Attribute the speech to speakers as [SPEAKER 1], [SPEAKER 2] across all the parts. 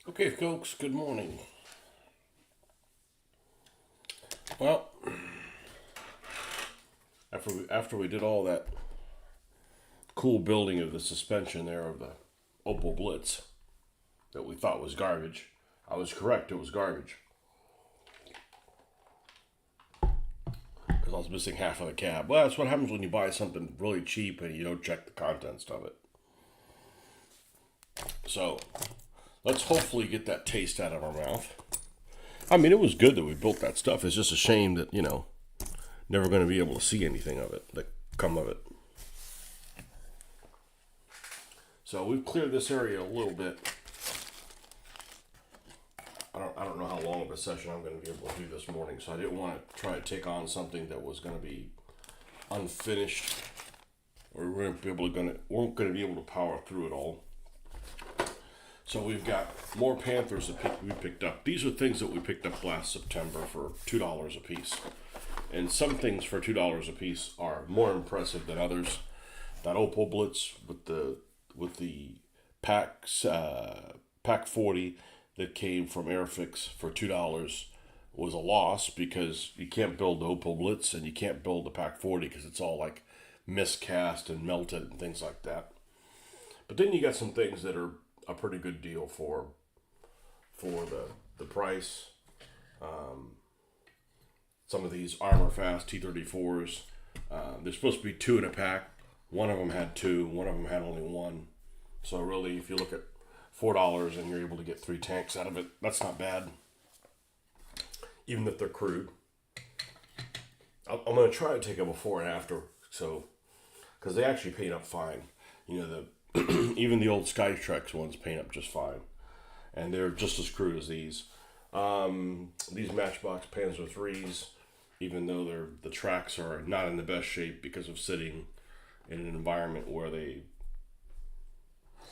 [SPEAKER 1] Okay, folks, good morning. Well, after we did all that cool building of the suspension there of the Opal Blitz that we thought was garbage, I was correct, it was garbage. Because I was missing half of the cab. Well, that's what happens when you buy something really cheap and you don't check the contents of it. So, let's hopefully get that taste out of our mouth. I mean, it was good that we built that stuff. It's just a shame that, never going to be able to see anything of it that come of it. So we've cleared this area a little bit. I don't know how long of a session I'm going to be able to do this morning, so I didn't want to try to take on something that was going to be unfinished, or we weren't going to be able to power through it all. So we've got more Panthers that we picked up. These are things that we picked up last September for $2 a piece. And some things for $2 a piece are more impressive than others. That Opal Blitz with the pack 40 that came from Airfix for $2 was a loss because you can't build the Opal Blitz and you can't build the pack 40 because it's all like miscast and melted and things like that. But then you got some things that are a pretty good deal for the price. Some of these Armor Fast T-34s, there's supposed to be 2 in a pack. One of them had 2, one of them had only 1. So really, if you look at $4 and you're able to get 3 tanks out of it, that's not bad. Even if they're crude. I'm going to try to take a before and after, so because they actually paint up fine. Even the old Skytrex ones paint up just fine, and they're just as crude as these. These Matchbox Panzer 3s, even though the tracks are not in the best shape because of sitting in an environment where they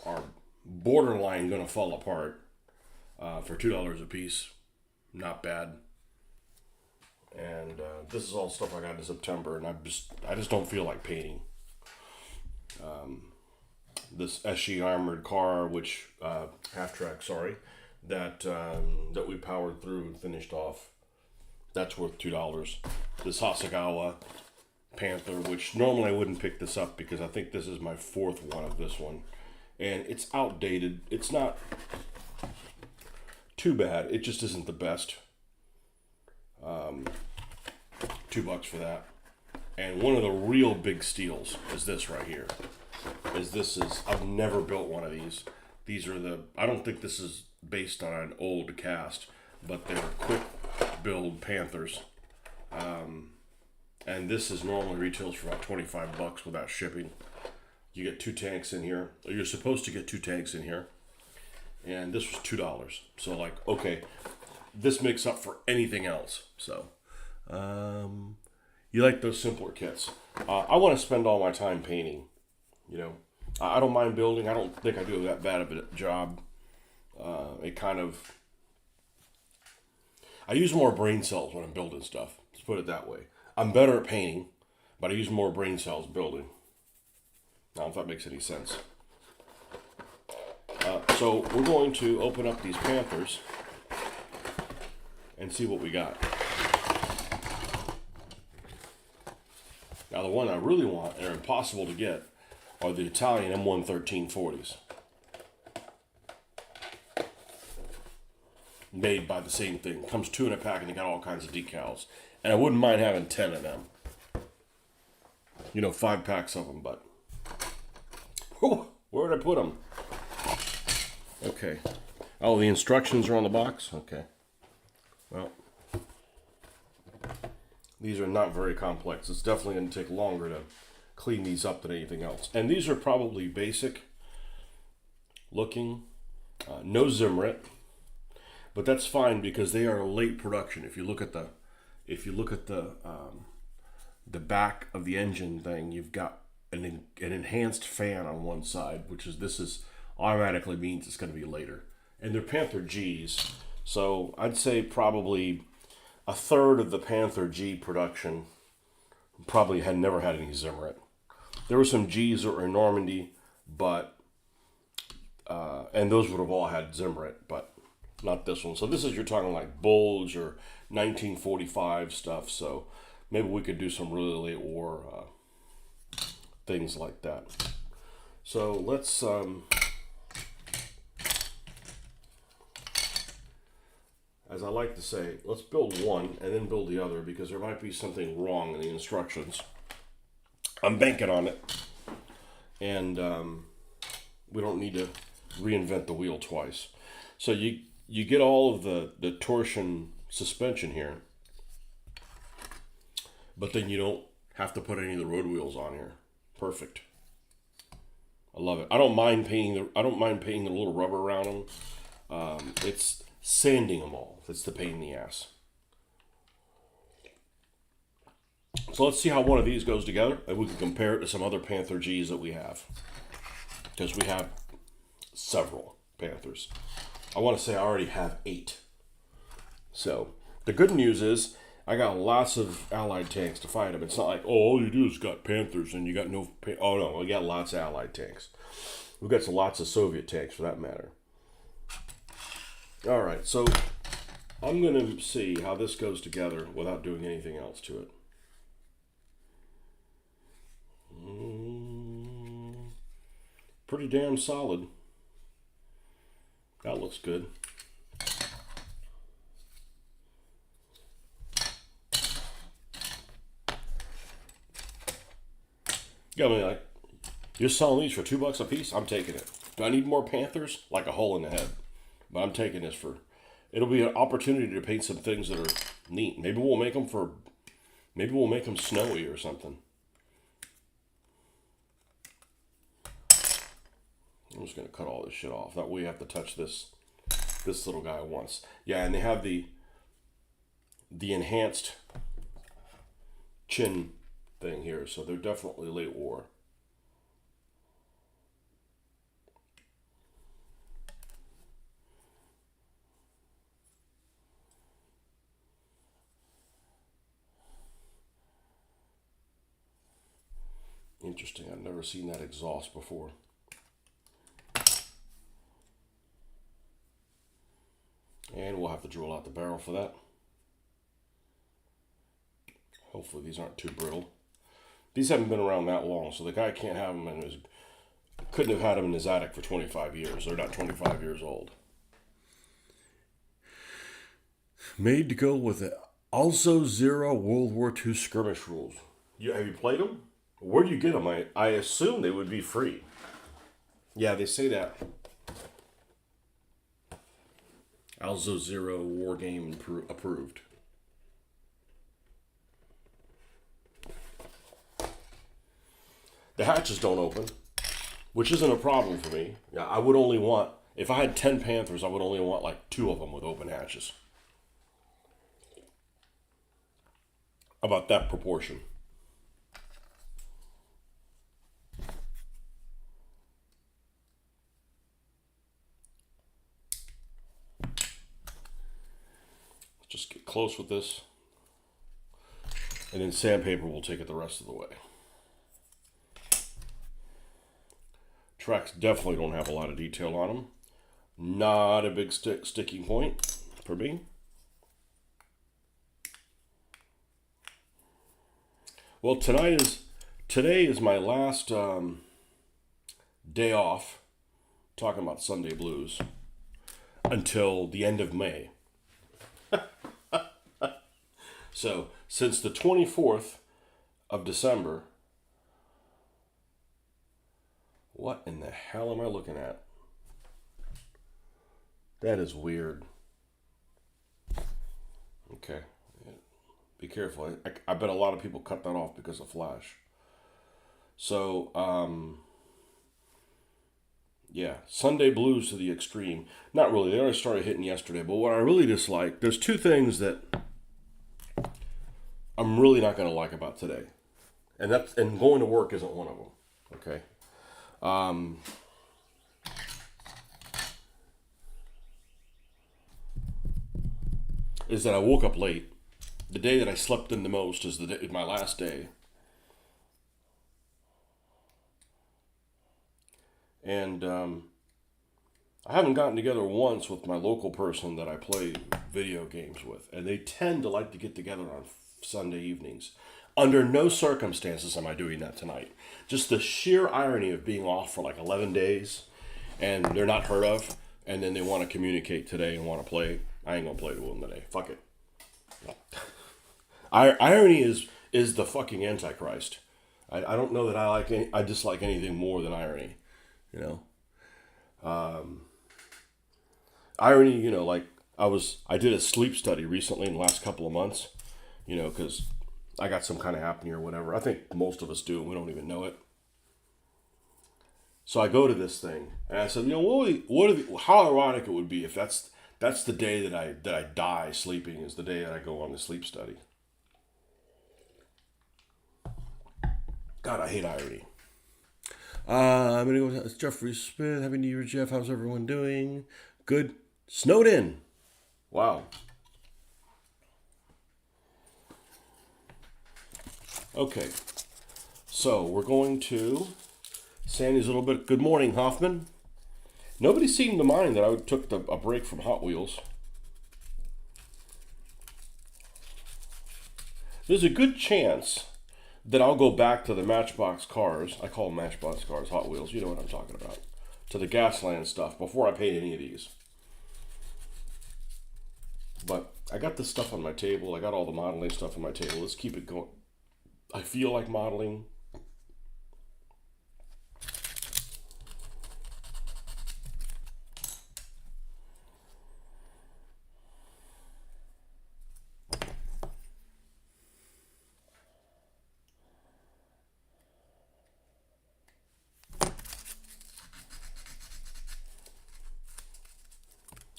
[SPEAKER 1] are borderline going to fall apart, for $2 a piece, not bad. And this is all stuff I got in September, and I just don't feel like painting. This SG armored car, which half track, sorry, that we powered through and finished off. That's worth $2. This Hasegawa Panther, which normally I wouldn't pick this up because I think this is my 4th one of this one, and it's outdated. It's not too bad. It just isn't the best. $2 for that. And one of the real big steals is this right here. I've never built one of these. These are I don't think this is based on an old cast, but they're quick build Panthers. And this is normally retails for about $25 without shipping. You get 2 tanks in here. Or you're supposed to get 2 tanks in here. And this was $2. So okay, this makes up for anything else. So, you like those simpler kits. I want to spend all my time painting. I don't mind building. I don't think I do that bad of a job. I use more brain cells when I'm building stuff. Let's put it that way. I'm better at painting, but I use more brain cells building. I don't know if that makes any sense. So we're going to open up these Panthers and see what we got. Now the one I really want, and are impossible to get, are the Italian M11340s. Made by the same thing. Comes 2 in a pack and they got all kinds of decals. And I wouldn't mind having 10 of them. 5 packs of them, but... where did I put them? Okay. Oh, the instructions are on the box? Okay. Well, these are not very complex. It's definitely going to take longer to clean these up than anything else. And these are probably basic looking. No Zimrit. But that's fine because they are a late production. If you look at the back of the engine thing, you've got an enhanced fan on one side, this is automatically means it's going to be later. And they're Panther Gs, so I'd say probably a third of the Panther G production probably had never had any Zimrit. There were some Gs that were in Normandy, but and those would have all had Zimrit, but not this one. So this is, you're talking like Bulls or 1945 stuff. So maybe we could do some really late war things like that. So let's as I like to say, let's build one and then build the other, because there might be something wrong in the instructions. I'm banking on it, and we don't need to reinvent the wheel twice. So you get all of the torsion suspension here, but then you don't have to put any of the road wheels on here. Perfect. I love it. I don't mind painting the little rubber around them. It's sanding them all that's the pain in the ass. So let's see how one of these goes together, and we can compare it to some other Panther Gs that we have, because we have several Panthers. I want to say I already have 8. So the good news is I got lots of Allied tanks to fight them. It's not like, oh, all you do is got Panthers and you got no... Oh, no, we got lots of Allied tanks. We've got lots of Soviet tanks, for that matter. All right, so I'm going to see how this goes together without doing anything else to it. Pretty damn solid. That looks good. Yeah, I mean, like, you're selling these for $2 a piece? I'm taking it. Do I need more Panthers? Like a hole in the head. But I'm taking this for... It'll be an opportunity to paint some things that are neat. Maybe we'll make them for... Maybe we'll make them snowy or something. I'm just going to cut all this shit off. That way you have to touch this little guy once. Yeah, and they have the enhanced chin thing here, so they're definitely late war. Interesting. I've never seen that exhaust before. And we'll have to drill out the barrel for that. Hopefully these aren't too brittle. These haven't been around that long, so the guy can't have them in his... Couldn't have had them in his attic for 25 years. They're not 25 years old. Made to go with the Also Zero World War II skirmish rules. Have you played them? Where do you get them? I assume they would be free. Yeah, they say that. Also Zero War Game approved. The hatches don't open, which isn't a problem for me. Yeah, I would only want... If I had 10 Panthers, I would only want like 2 of them with open hatches. About that proportion. Just get close with this, and then sandpaper will take it the rest of the way. Tracks definitely don't have a lot of detail on them. Not a big sticking point for me. Well, today is my last day off, talking about Sunday blues, until the end of May. So, since the 24th of December, what in the hell am I looking at? That is weird. Okay. Be careful. I bet a lot of people cut that off because of flash. So, yeah, Sunday blues to the extreme. Not really. They already started hitting yesterday. But what I really dislike, there's 2 things that I'm really not going to like about today. And going to work isn't one of them. Okay. Is that I woke up late. The day that I slept in the most is my last day. And I haven't gotten together once with my local person that I play video games with, and they tend to like to get together on Sunday evenings. Under no circumstances am I doing that tonight. Just the sheer irony of being off for like 11 days and they're not heard of, and then they want to communicate today and want to play. I ain't gonna play with them today. Fuck it. Irony is the fucking Antichrist. I don't know that I dislike anything more than irony. You know, irony. You know, like I did a sleep study recently in the last couple of months. You know, because I got some kind of apnea or whatever. I think most of us do, and we don't even know it. So I go to this thing, and I said, you know, how ironic it would be if that's the day that I die sleeping is the day that I go on the sleep study. God, I hate irony. I'm gonna go with Jeffrey Smith. Happy New Year, Jeff. How's everyone doing? Good. Snowed in. Wow. Okay. So we're going to Sandy's a little bit. Good morning, Hoffman. Nobody seemed to mind that I took a break from Hot Wheels. There's a good chance that I'll go back to the Matchbox cars. I call them Matchbox cars, Hot Wheels. You know what I'm talking about. To the Gasland stuff before I paint any of these. But I got this stuff on my table. I got all the modeling stuff on my table. Let's keep it going. I feel like modeling.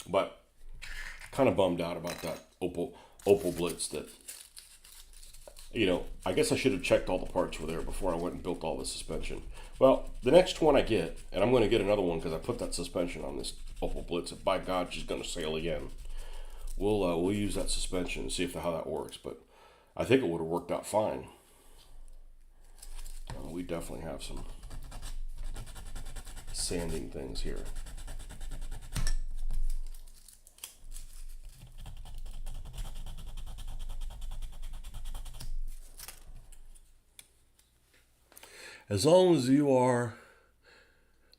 [SPEAKER 1] But kind of bummed out about that Opal Blitz that, you know, I guess I should have checked all the parts were there before I went and built all the suspension. Well, the next one I get, and I'm going to get another one because I put that suspension on this Opal Blitz, and by God, she's going to sail again. We'll use that suspension and see how that works, but I think it would have worked out fine. We definitely have some sanding things here. As long as you are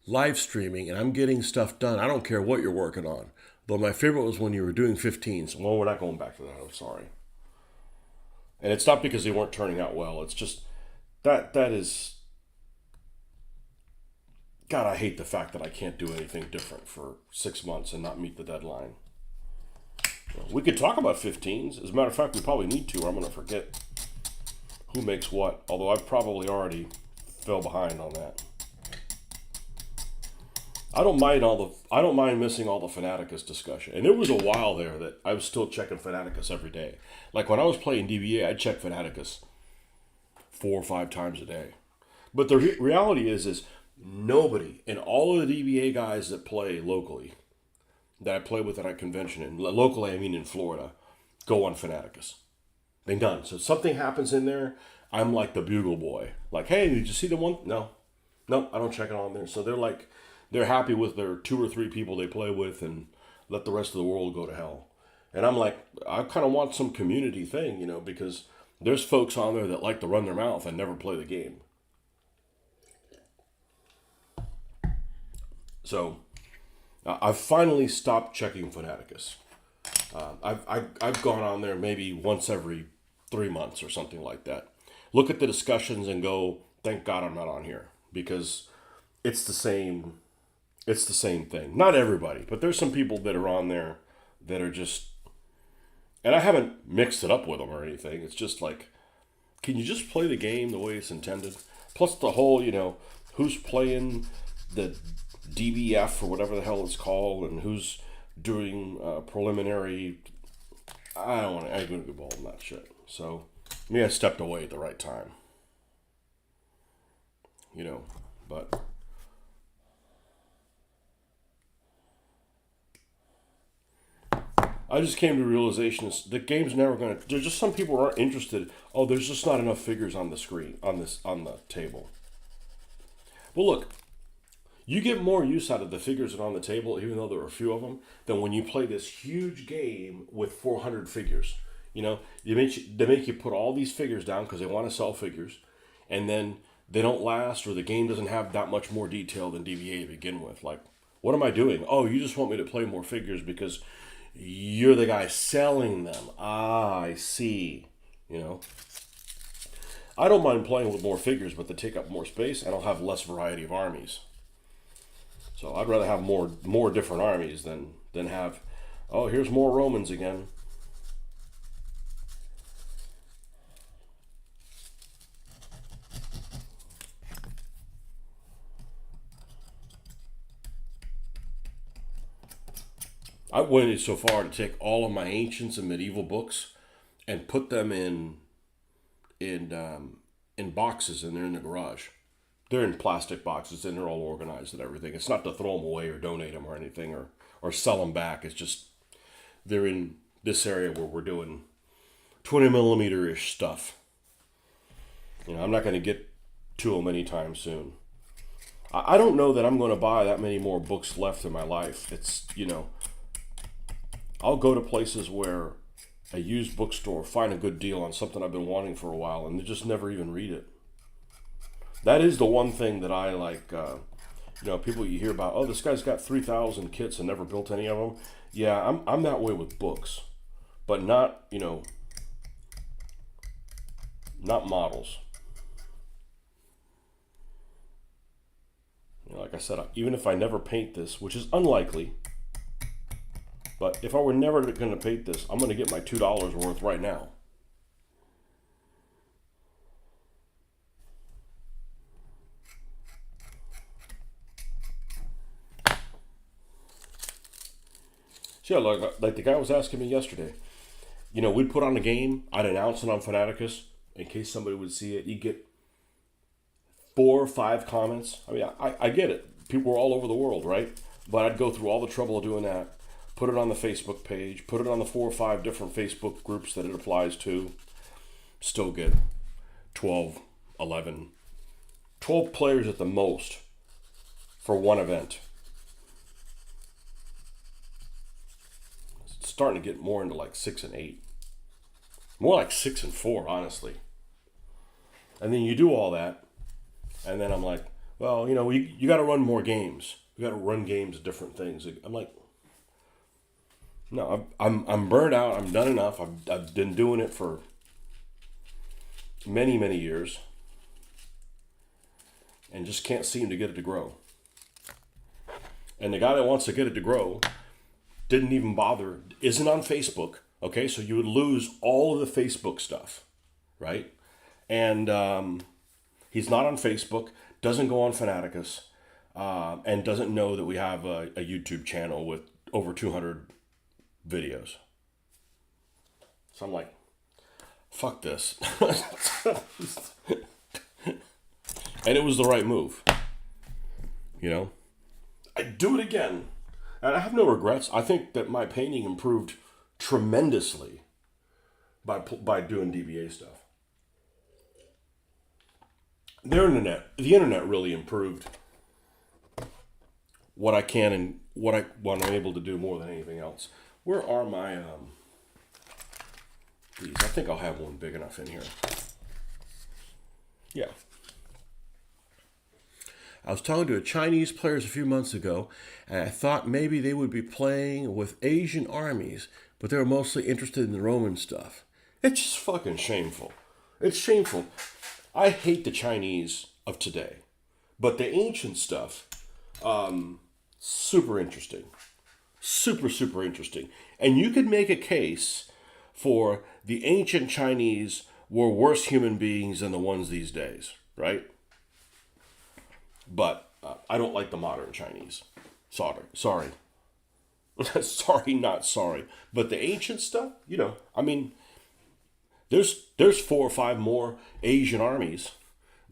[SPEAKER 1] live streaming and I'm getting stuff done, I don't care what you're working on. But my favorite was when you were doing 15s. Well, we're not going back to that. I'm sorry. And it's not because they weren't turning out well. It's just that is... God, I hate the fact that I can't do anything different for 6 months and not meet the deadline. We could talk about 15s. As a matter of fact, we probably need to, or I'm going to forget who makes what. Although I've probably already fell behind on that. I don't mind missing all the Fanaticus discussion. And there was a while there that I was still checking Fanaticus every day. Like when I was playing DBA, I'd check Fanaticus 4 or 5 times a day. But the reality is nobody, and all of the DBA guys that play locally, that I play with at a convention, and locally I mean in Florida, go on Fanaticus. They done. So something happens in there, I'm like the bugle boy. Like, hey, did you see the one? No, I don't check it on there. So they're happy with their 2 or 3 people they play with and let the rest of the world go to hell. And I'm like, I kind of want some community thing, you know, because there's folks on there that like to run their mouth and never play the game. So I've finally stopped checking Fanaticus. I've gone on there maybe once every 3 months or something like that. Look at the discussions and go, thank God I'm not on here, because it's the same thing. Not everybody, but there's some people that are on there that are just, and I haven't mixed it up with them or anything. It's just like, can you just play the game the way it's intended? Plus the whole, you know, who's playing the DBF or whatever the hell it's called, and who's doing preliminary. I ain't gonna get involved in that shit. So maybe I stepped away at the right time. You know, but I just came to the realization the game's never gonna. There's just some people who aren't interested. Oh, there's just not enough figures on the screen on the table. Well, look, You get more use out of the figures that are on the table, even though there are a few of them, than when you play this huge game with 400 figures. You know, they make you put all these figures down because they want to sell figures, and then they don't last, or the game doesn't have that much more detail than DVA to begin with. Like, what am I doing? Oh, you just want me to play more figures because you're the guy selling them. Ah, I see. You know, I don't mind playing with more figures, but they take up more space, and I'll have less variety of armies. So I'd rather have more different armies than have, oh, here's more Romans again. I went so far to take all of my ancients and medieval books and put them in boxes, and they're in the garage. They're in plastic boxes, and they're all organized and everything. It's not to throw them away or donate them or anything, or sell them back. It's just they're in this area where we're doing 20 millimeter ish stuff. You know, I'm not going to get to them anytime soon. I don't know that I'm going to buy that many more books left in my life. It's, you know, I'll go to places where a used bookstore, find a good deal on something I've been wanting for a while, and they just never even read it. That is the one thing that I like. You know, people you hear about, oh, this guy's got 3,000 kits and never built any of them. Yeah, I'm that way with books, but not, you know, not models. You know, like I said, even if I never paint this, which is unlikely, but if I were never going to paint this, I'm going to get my $2 worth right now. So yeah, like the guy was asking me yesterday, you know, we'd put on a game, I'd announce it on Fanaticus in case somebody would see it. You'd get 4 or 5 comments. I mean, I get it. People are all over the world, right? But I'd go through all the trouble of doing that, put it on the Facebook page, put it on the 4 or 5 different Facebook groups that it applies to. Still get 12, 11, 12 players at the most for one event. It's starting to get more into like 6 and 8. More like 6 and 4, honestly. And then you do all that, and then I'm like, well, you know, you got to run more games. You got to run games of different things. I'm like, no, I'm burned out. I'm done enough. I've been doing it for many, many years, and just can't seem to get it to grow. And the guy that wants to get it to grow didn't even bother, isn't on Facebook. Okay, so you would lose all of the Facebook stuff, right? And he's not on Facebook, doesn't go on Fanaticus, and doesn't know that we have a YouTube channel with over 200 videos. So I'm like, fuck this. And it was the right move. You know? I'd do it again. And I have no regrets. I think that my painting improved tremendously by doing DBA stuff. The internet really improved what I can and what I'm able to do more than anything else. Where are my these? I think I'll have one big enough in here. Yeah. I was talking to a Chinese players a few months ago, and I thought maybe they would be playing with Asian armies, but they were mostly interested in the Roman stuff. It's just fucking shameful. It's shameful. I hate the Chinese of today, but the ancient stuff, super interesting. Super, super interesting. And you could make a case for the ancient Chinese were worse human beings than the ones these days, right? But I don't like the modern Chinese. Sorry. Sorry, not sorry. But the ancient stuff, you know, I mean, there's 4 or 5 more Asian armies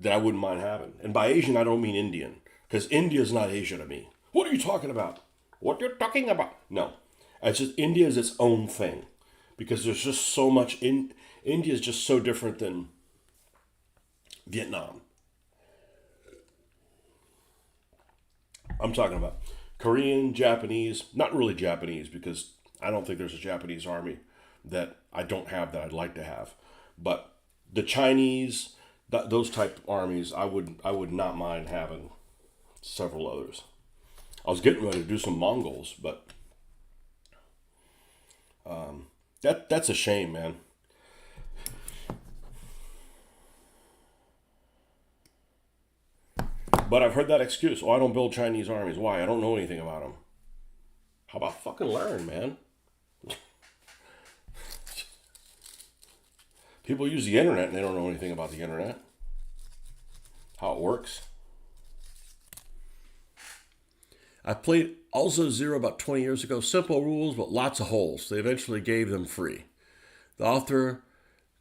[SPEAKER 1] that I wouldn't mind having. And by Asian, I don't mean Indian. Because India's not Asia to me. What are you talking about? What you're talking about? No. It's just India is its own thing. Because there's just so much India is just so different than Vietnam. I'm talking about Korean, Japanese, not really Japanese because I don't think there's a Japanese army that I don't have that I'd like to have. But the Chinese, those type of armies, I would not mind having several others. I was getting ready to do some Mongols, but that's a shame, man. But I've heard that excuse. Oh, I don't build Chinese armies. Why? I don't know anything about them. How about fucking learn, man? People use the internet and they don't know anything about the internet. How it works. I played Also Zero about 20 years ago. Simple rules, but lots of holes. They eventually gave them free. The author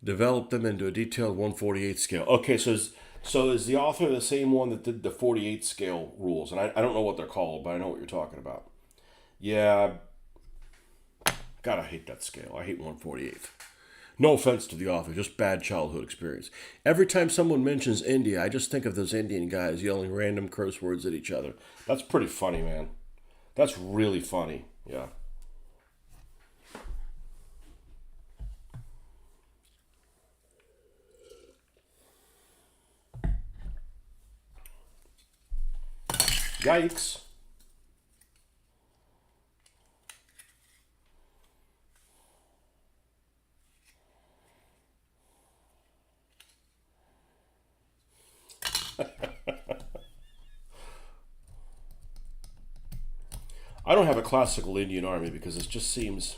[SPEAKER 1] developed them into a detailed 1/48 scale. Okay, so is the author the same one that did the 48 scale rules? And I don't know what they're called, but I know what you're talking about. Yeah, God, I hate that scale. I hate 1/48. No offense to the author, just bad childhood experience. Every time someone mentions India, I just think of those Indian guys yelling random curse words at each other. That's pretty funny, man. That's really funny. Yeah. Yikes. I don't have a classical Indian army because it just seems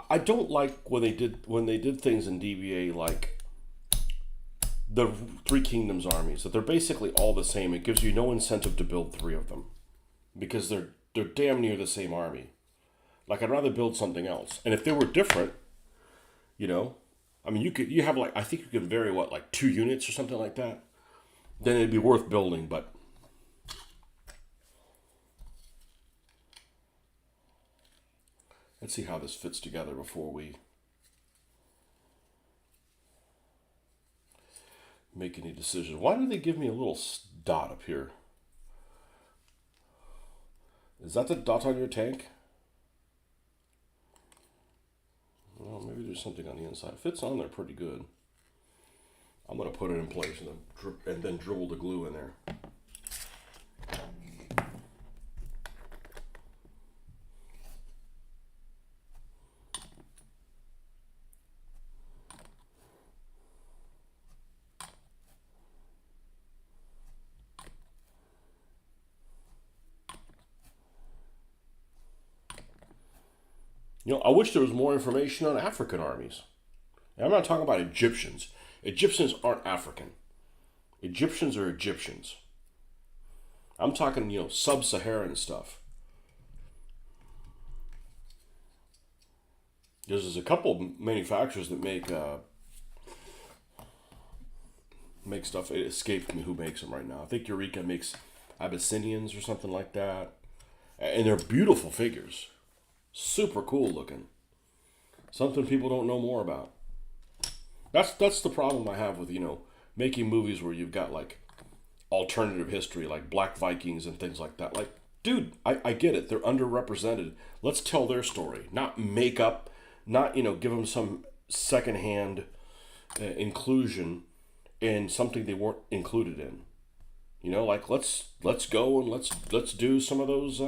[SPEAKER 1] I don't like when they did things in DBA like the Three Kingdoms armies that they're basically all the same. It gives you no incentive to build three of them because they're damn near the same army. Like I'd rather build something else. And if they were different, you know, I mean you have like I think you can vary what like 2 units or something like that. Then it'd be worth building, but let's see how this fits together before we make any decision. Why do they give me a little dot up here? Is that the dot on your tank? Well, maybe there's something on the inside. It fits on there pretty good. I'm going to put it in place and then dribble the glue in there. I wish there was more information on African armies. And I'm not talking about Egyptians. Egyptians aren't African. Egyptians are Egyptians. I'm talking, sub-Saharan stuff. There's a couple manufacturers that make stuff. It escaped me who makes them right now. I think Eureka makes Abyssinians or something like that. And they're beautiful figures. Super cool looking. Something people don't know more about. That's the problem I have with, making movies where you've got like alternative history, like Black Vikings and things like that. Like, dude, I get it. They're underrepresented. Let's tell their story. Not make up, not, give them some secondhand inclusion in something they weren't included in. Like let's go and let's do some of those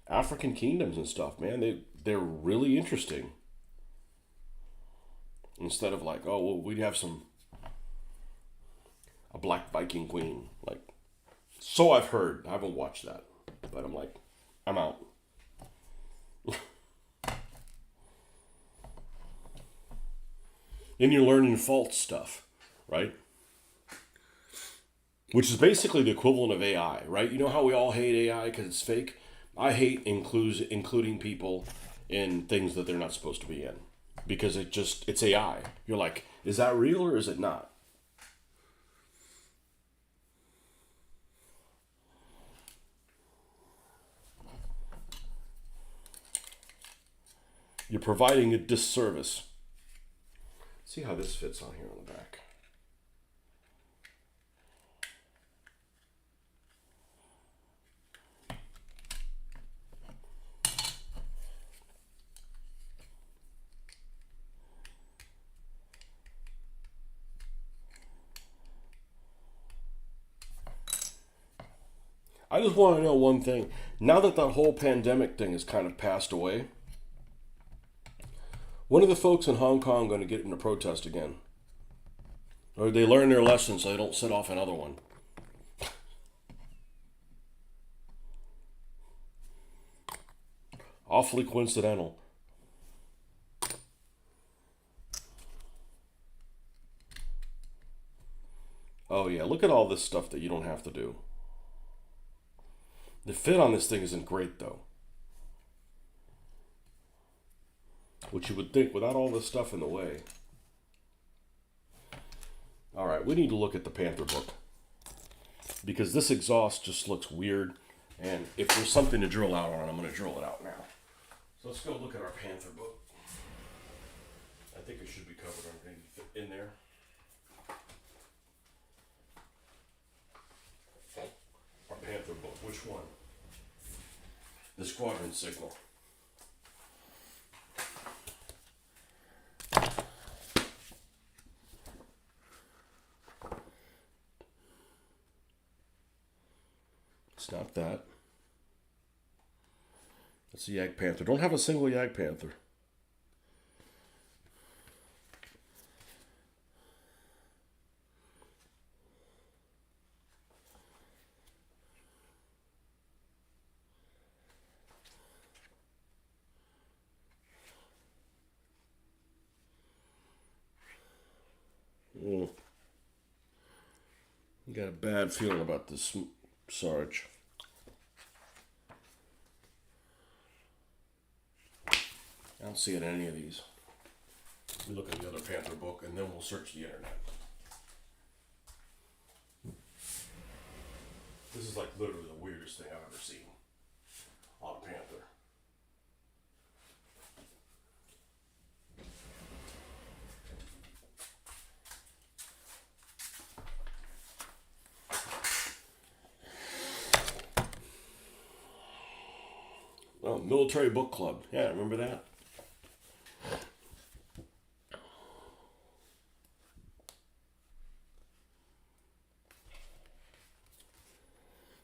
[SPEAKER 1] African kingdoms and stuff, man. They're really interesting. Instead of like, oh well, we'd have a Black Viking queen. Like, so I've heard. I haven't watched that, but I'm like, I'm out. Then you're learning false stuff, right? Which is basically the equivalent of AI, right? You know how we all hate AI because it's fake? I hate including people in things that they're not supposed to be in. Because it's AI. You're like, is that real or is it not? You're providing a disservice. See how this fits on here on the back. I just want to know one thing. Now that that whole pandemic thing has kind of passed away, when are the folks in Hong Kong going to get into protest again? Or they learn their lesson so they don't set off another one? Awfully coincidental. Oh yeah, look at all this stuff that you don't have to do. The fit on this thing isn't great though. Which you would think without all this stuff in the way. Alright, we need to look at the Panther book. Because this exhaust just looks weird. And if there's something to drill out on, I'm going to drill it out now. So let's go look at our Panther book. I think it should be covered underneath in there. Our Panther book, which one? The squadron signal. It's not that. That's a Yag Panther. Don't have a single Yag Panther. You got a bad feeling about this, Sarge. I don't see it in any of these. We look at the other Panther book and then we'll search the internet. This is like literally the weirdest thing I've ever seen on a Panther. Oh, Military Book Club. Yeah, remember that?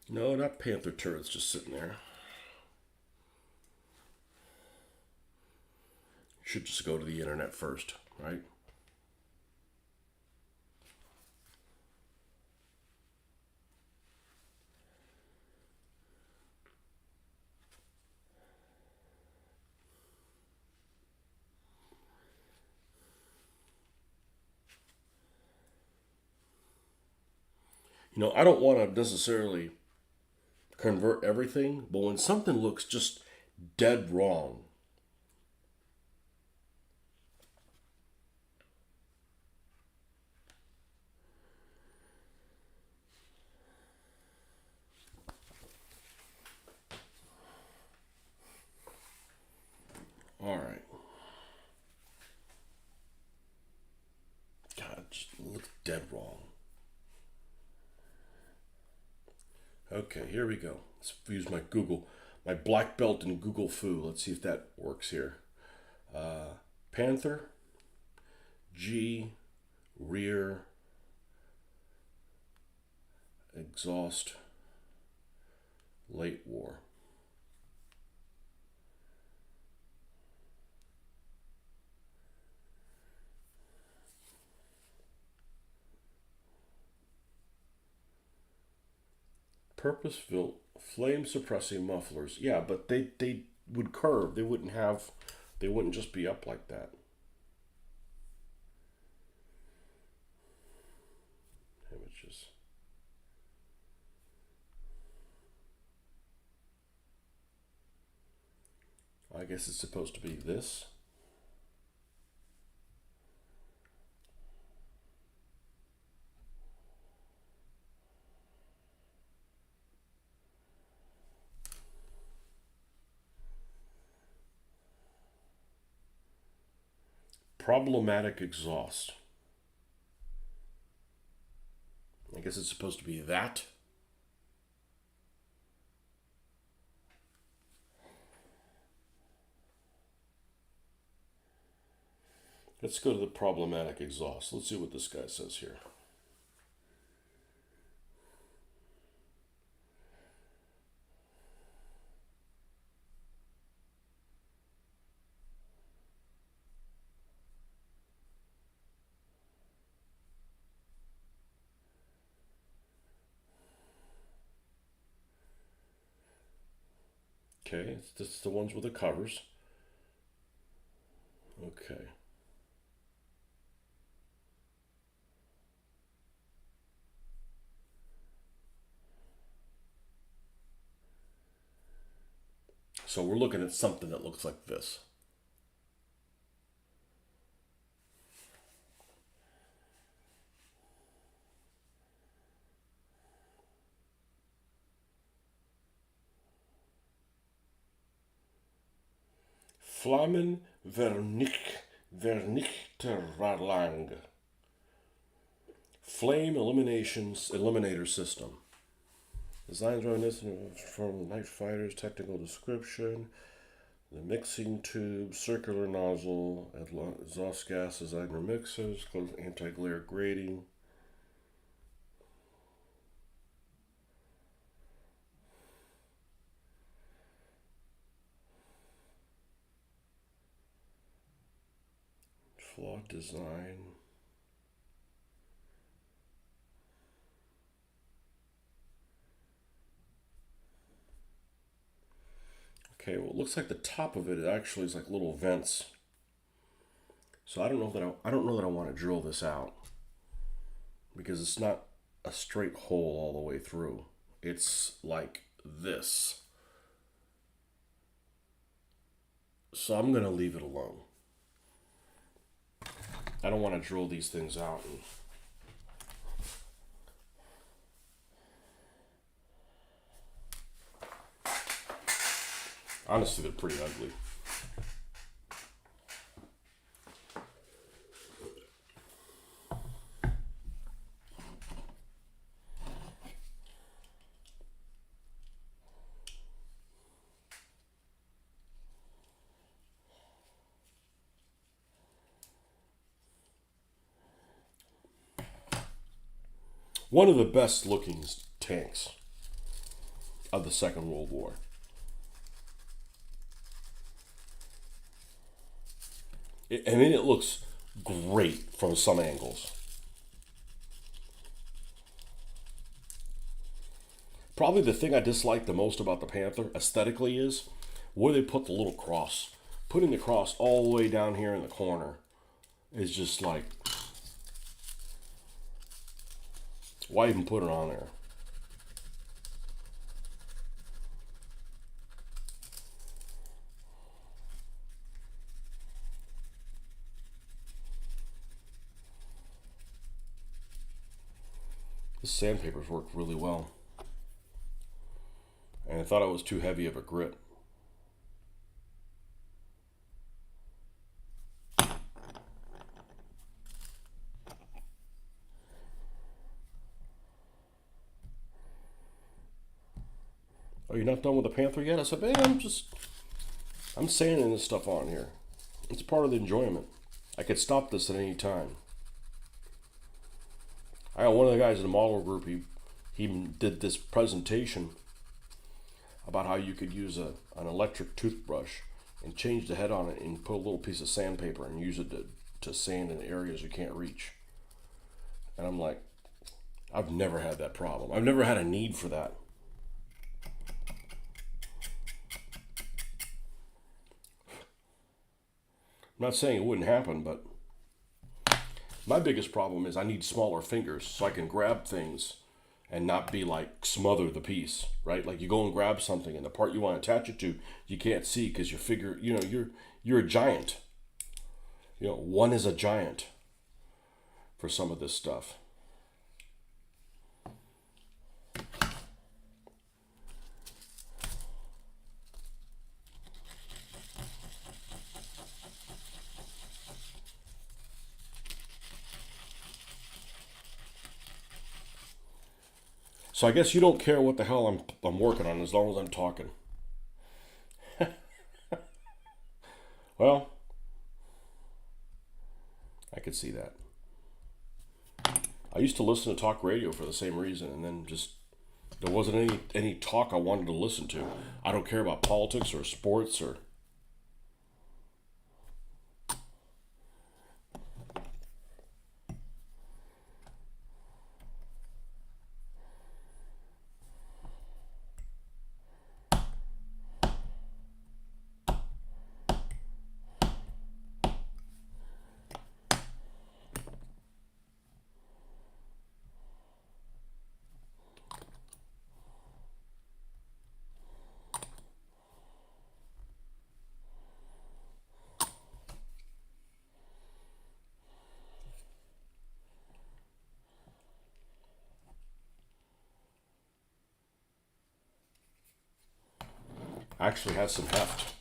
[SPEAKER 1] No, not Panther turrets just sitting there. Should just go to the internet first, right? You know, I don't want to necessarily convert everything, but when something looks just dead wrong, all right. God, it just looks dead wrong. Okay, here we go. Let's use my black belt in Google Foo. Let's see if that works here. Panther, G, rear, exhaust, late war. Purpose-built flame suppressing mufflers. Yeah, but they would curve. They wouldn't just be up like that. Images. I guess it's supposed to be this. Problematic exhaust. I guess it's supposed to be that. Let's go to the problematic exhaust. Let's see what this guy says here. Okay, this is the ones with the covers. Okay. So we're looking at something that looks like this. Flammen Vernichterlang. Flame Eliminator System. Designs reminiscent from Night Fighter's technical description. The mixing tube, circular nozzle, exhaust gas designer mixers, anti-glare grating. Flawed design. Okay, well, it looks like the top of it actually is like little vents. So I don't know that I want to drill this out because it's not a straight hole all the way through. It's like this. So I'm gonna leave it alone. I don't want to drill these things out. Honestly, they're pretty ugly. One of the best looking tanks of the Second World War. It looks great from some angles. Probably the thing I dislike the most about the Panther aesthetically is where they put the little cross. Putting the cross all the way down here in the corner is just like, why even put it on there? The sandpapers worked really well. And I thought it was too heavy of a grit. Oh, you're not done with the Panther yet? I said, man, I'm sanding this stuff on here. It's part of the enjoyment. I could stop this at any time. I got one of the guys in the model group, he did this presentation about how you could use an electric toothbrush and change the head on it and put a little piece of sandpaper and use it to sand in areas you can't reach. And I'm like, I've never had that problem. I've never had a need for that. I'm not saying it wouldn't happen, but my biggest problem is I need smaller fingers so I can grab things and not be like smother the piece, right? Like you go and grab something and the part you want to attach it to, you can't see because you figure, you're a giant. One is a giant for some of this stuff. So I guess you don't care what the hell I'm working on as long as I'm talking. Well, I could see that. I used to listen to talk radio for the same reason, and then just there wasn't any talk I wanted to listen to. I don't care about politics or sports or. actually has some heft.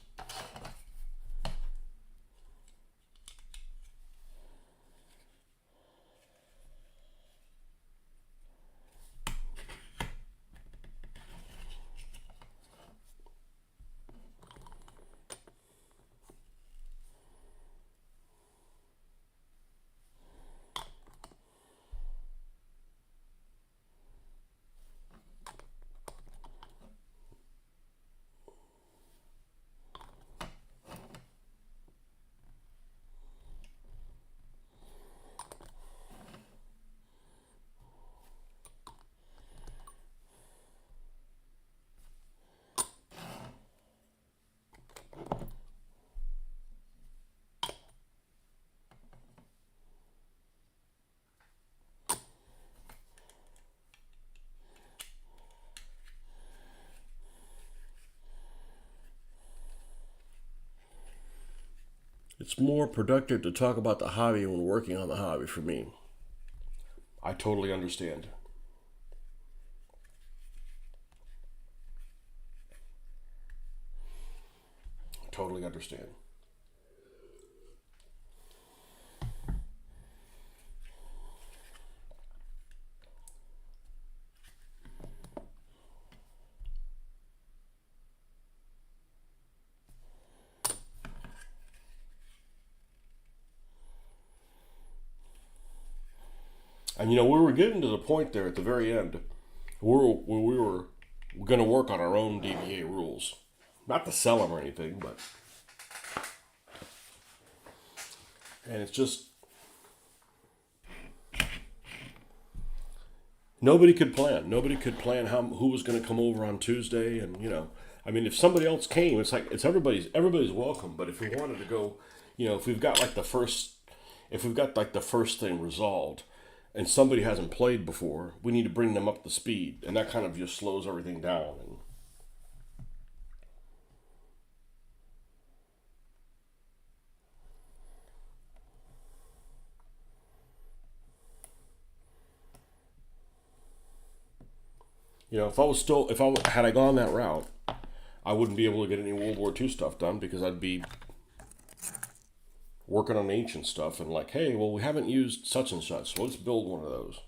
[SPEAKER 1] It's more productive to talk about the hobby when working on the hobby for me. I totally understand. Totally understand. And we were getting to the point there at the very end where we were going to work on our own DBA rules. Not to sell them or anything, but. And it's just. Nobody could plan. Nobody could plan who was going to come over on Tuesday, and if somebody else came, it's like it's everybody's welcome. But if we wanted to go, if we've got like the first thing resolved, and somebody hasn't played before, we need to bring them up to speed, and that kind of just slows everything down. And had I gone that route, I wouldn't be able to get any World War II stuff done because I'd be working on ancient stuff and like, hey, well, we haven't used such and such, so let's build one of those.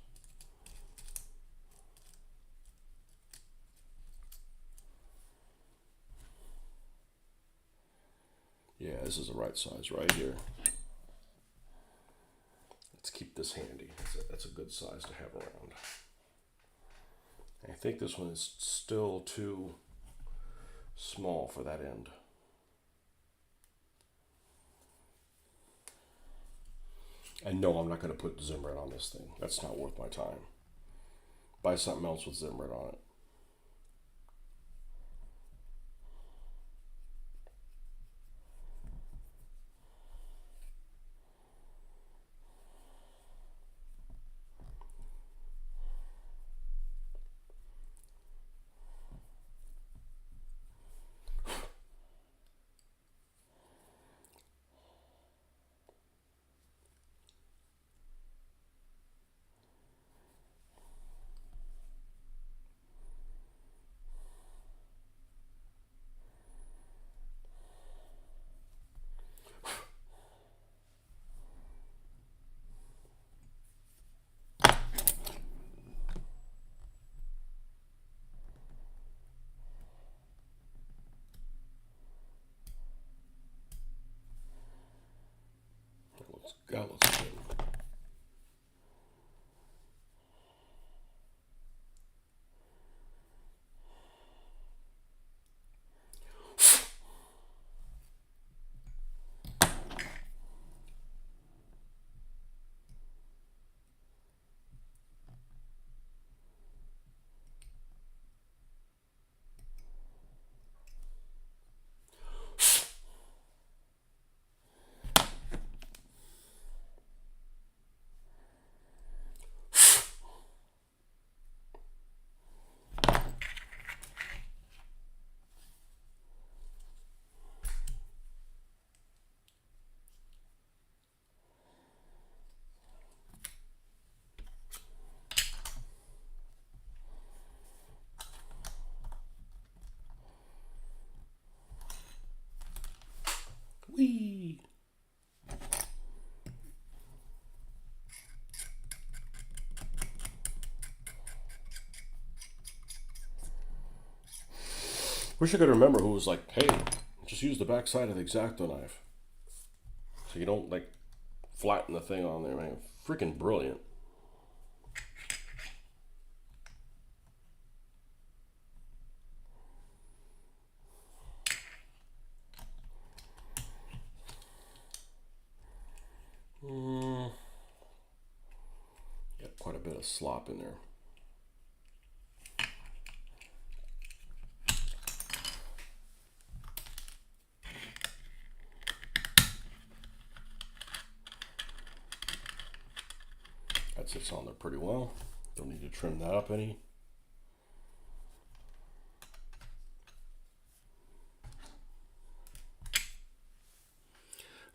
[SPEAKER 1] Yeah, this is the right size right here. Let's keep this handy. That's a good size to have around. I think this one is still too small for that end. And no, I'm not going to put Zimrit on this thing. That's not worth my time. Buy something else with Zimrit on it. That looks good. Whee! Wish I could remember who was like, hey, just use the back side of the X-Acto knife. So you don't like flatten the thing on there, man. Freaking brilliant. Got quite a bit of slop in there. That sits on there pretty well. Don't need to trim that up any.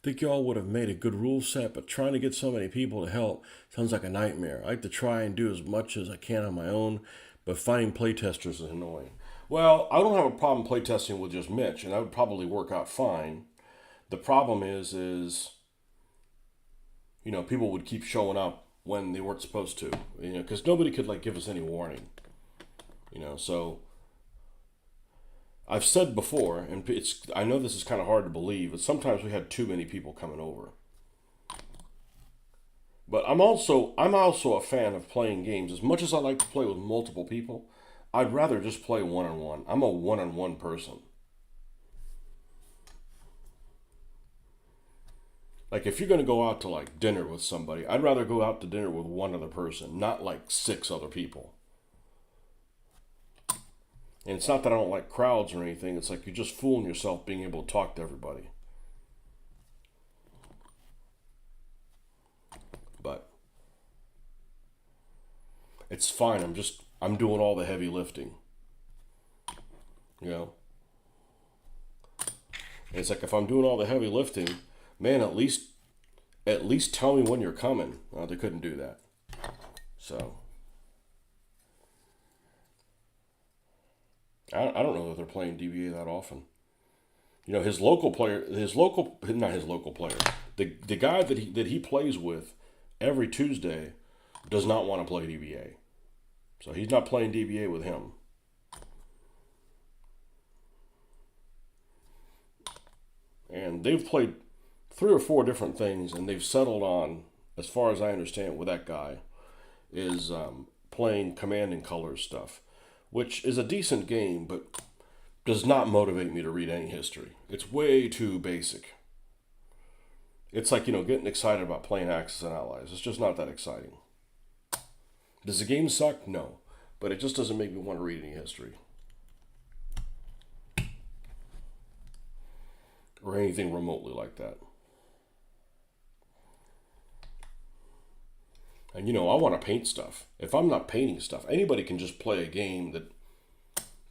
[SPEAKER 1] Think y'all would have made a good rule set, but trying to get so many people to help sounds like a nightmare. I like to try and do as much as I can on my own, but finding playtesters is annoying. Well, I don't have a problem playtesting with just Mitch, and that would probably work out fine. The problem is people would keep showing up when they weren't supposed to, because nobody could like give us any warning, So I've said before, and I know this is kind of hard to believe, but sometimes we had too many people coming over. But I'm also a fan of playing games. As much as I like to play with multiple people, I'd rather just play one-on-one. I'm a one-on-one person. Like if you're going to go out to like dinner with somebody, I'd rather go out to dinner with one other person, not like 6 other people. And it's not that I don't like crowds or anything. It's like you're just fooling yourself being able to talk to everybody. But it's fine. I'm doing all the heavy lifting. You know? And it's like if I'm doing all the heavy lifting, man, at least tell me when you're coming. They couldn't do that. So I don't know that they're playing DBA that often. Not his local player, the guy that he plays with every Tuesday does not want to play DBA. So he's not playing DBA with him. And they've played 3 or 4 different things, and they've settled on, as far as I understand, with that guy, is playing Command and Colors stuff, which is a decent game, but does not motivate me to read any history. It's way too basic. It's like, getting excited about playing Axis and Allies. It's just not that exciting. Does the game suck? No. But it just doesn't make me want to read any history. Or anything remotely like that. And I want to paint stuff. If I'm not painting stuff, anybody can just play a game that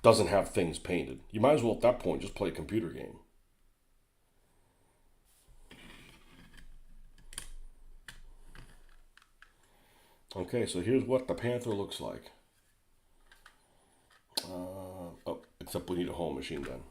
[SPEAKER 1] doesn't have things painted. You might as well at that point just play a computer game. Okay, so here's what the Panther looks like. Except we need a whole machine then.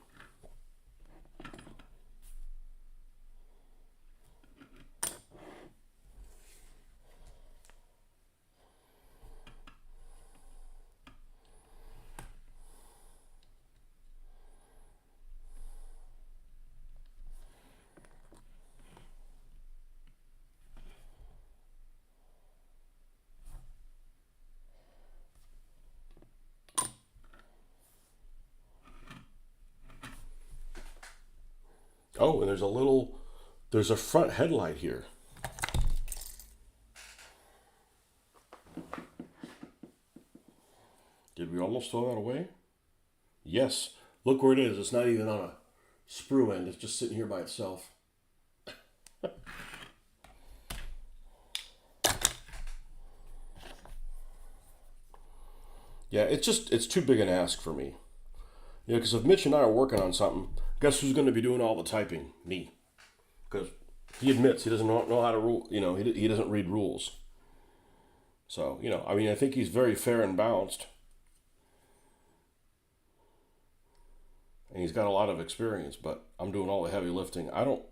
[SPEAKER 1] Oh, and there's a front headlight here. Did we almost throw that away? Yes. Look where it is. It's not even on a sprue end. It's just sitting here by itself. Yeah, it's too big an ask for me. Because if Mitch and I are working on something, guess who's going to be doing all the typing? Me. Because he admits he doesn't know how to rule. He doesn't read rules. So, I think he's very fair and balanced. And he's got a lot of experience, but I'm doing all the heavy lifting. I don't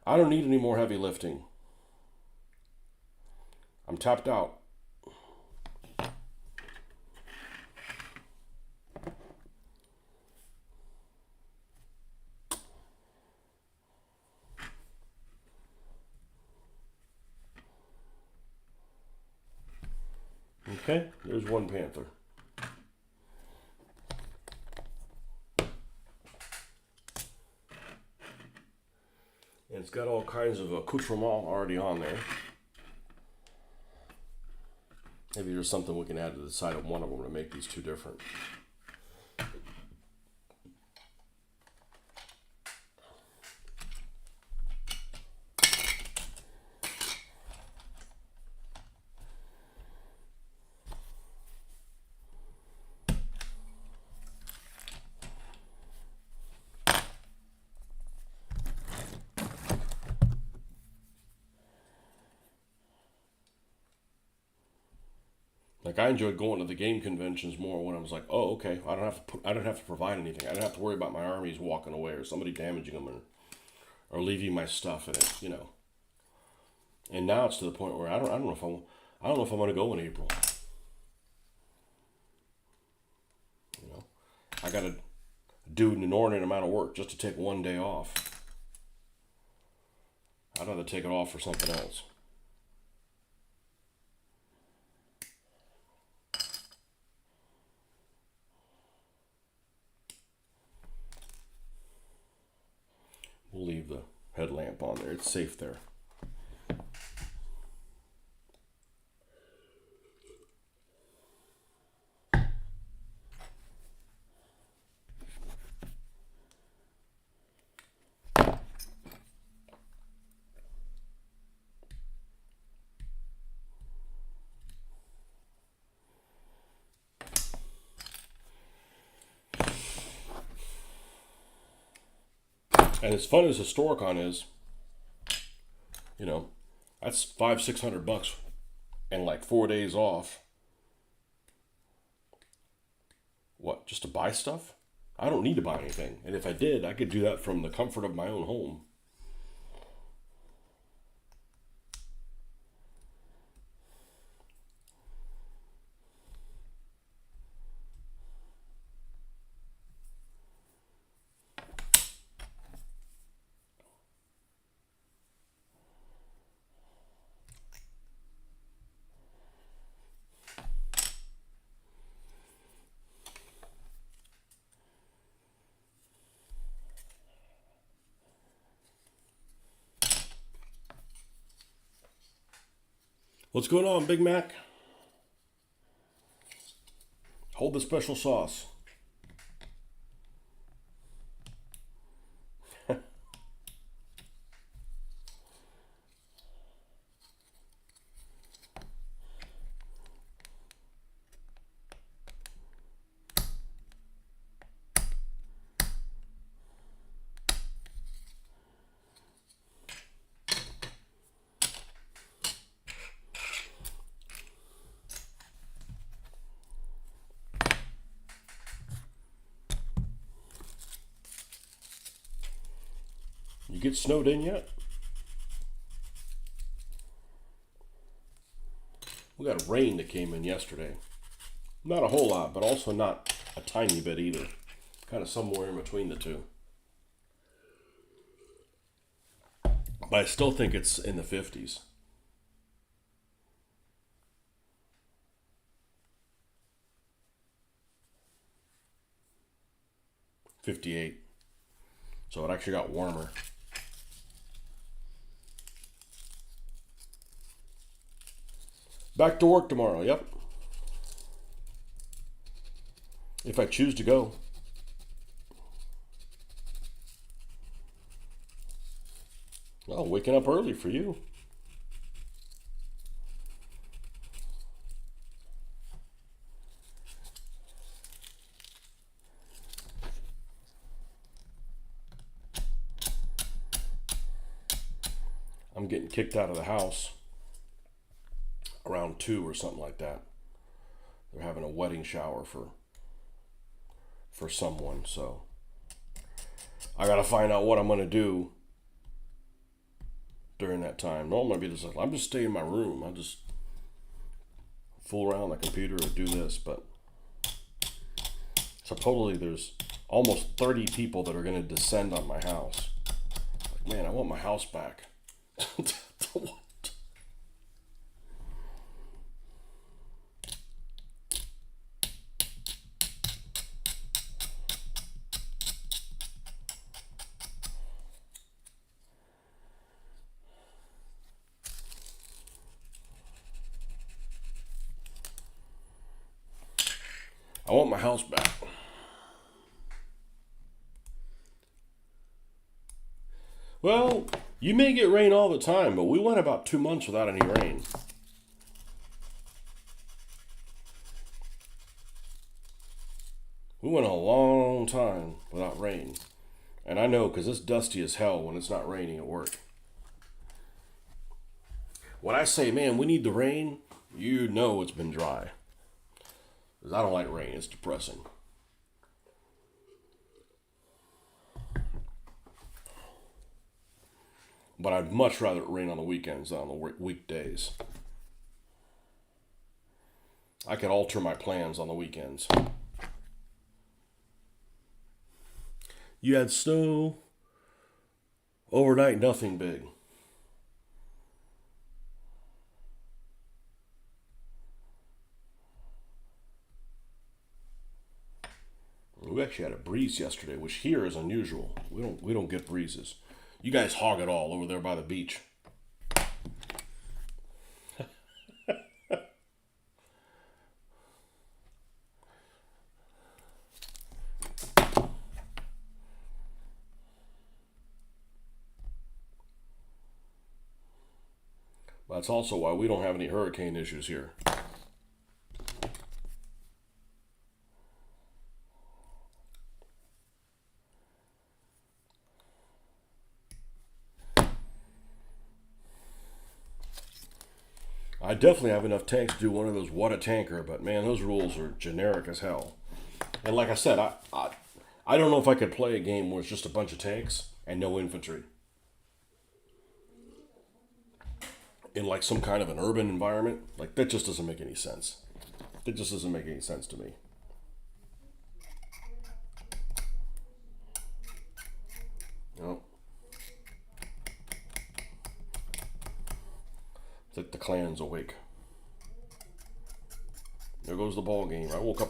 [SPEAKER 1] I don't need any more heavy lifting. I'm tapped out. Okay, there's one Panther. And it's got all kinds of accoutrement already on there. Maybe there's something we can add to the side of one of them to make these two different. Like I enjoyed going to the game conventions more when I was like, oh, okay, I don't have to provide anything. I don't have to worry about my armies walking away or somebody damaging them or leaving my stuff in it, you know. And now it's to the point where I don't know if I'm going to go in April. You know, I got to do an inordinate amount of work just to take one day off. I'd rather take it off for something else. We'll leave the headlamp on there. It's safe there. And as fun as Historicon is, you know, that's $500-600 and like 4 days off. What, just to buy stuff? I don't need to buy anything. And if I did, I could do that from the comfort of my own home. What's going on, Big Mac? Hold the special sauce. You get snowed in yet? We got rain that came in yesterday. Not a whole lot, but also not a tiny bit either. Kind of somewhere in between the two. But I still think it's in the 50s. $58. So it actually got warmer. Back to work tomorrow, yep. If I choose to go. Well, waking up early for you. I'm getting kicked out of the house around 2 or something like that. They're having a wedding shower for someone, so I gotta find out what I'm gonna do during that time. Normally, I'd be just like, I'm just staying in my room. I'll just fool around on the computer or do this. But supposedly, there's almost 30 people that are going to descend on my house. Like, man, I want my house back. I want my house back. Well, you may get rain all the time, but we went about 2 months without any rain. We went a long time without rain. And I know because it's dusty as hell when it's not raining at work. When I say, man, we need the rain, you know it's been dry. Because I don't like rain. It's depressing. But I'd much rather it rain on the weekends than on the weekdays. I could alter my plans on the weekends. You had snow overnight, nothing big. We actually had a breeze yesterday, which here is unusual. We don't get breezes. You guys hog it all over there by the beach. That's also why we don't have any hurricane issues here. I definitely have enough tanks to do one of those what a tanker, but man, those rules are generic as hell. And like I said, I don't know if I could play a game where it's just a bunch of tanks and no infantry. In like some kind of an urban environment, like that just doesn't make any sense. It just doesn't make any sense to me. No. It's like the clan's awake. There goes the ball game. I woke up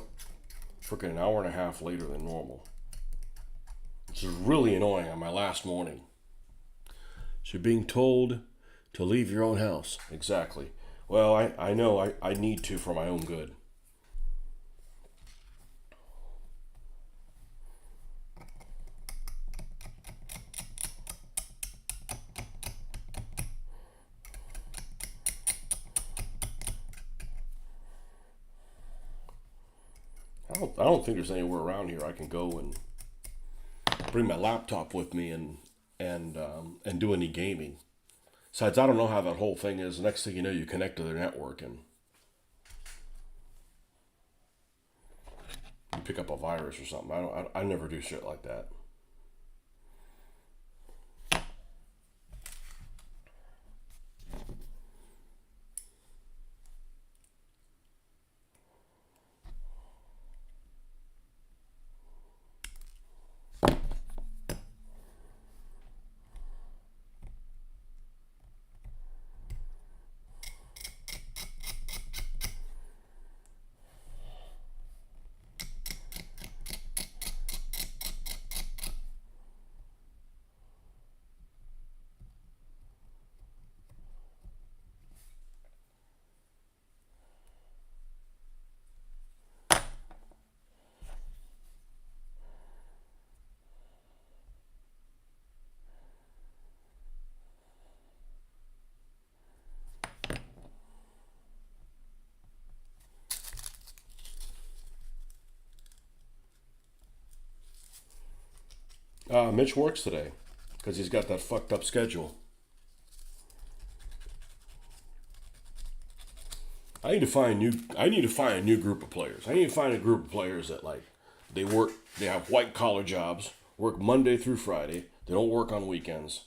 [SPEAKER 1] freaking an hour and a half later than normal. Which is really annoying on my last morning. So you're being told to leave your own house. Exactly. Well, I know I need to for my own good. I don't think there's anywhere around here I can go and bring my laptop with me and do any gaming. Besides, I don't know how that whole thing is. The next thing you know, you connect to their network and you pick up a virus or something. I never do shit like that. Mitch works today because he's got that fucked up schedule. I need to find a new group of players. I need to find a group of players that like they have white collar jobs, work Monday through Friday. They don't work on weekends.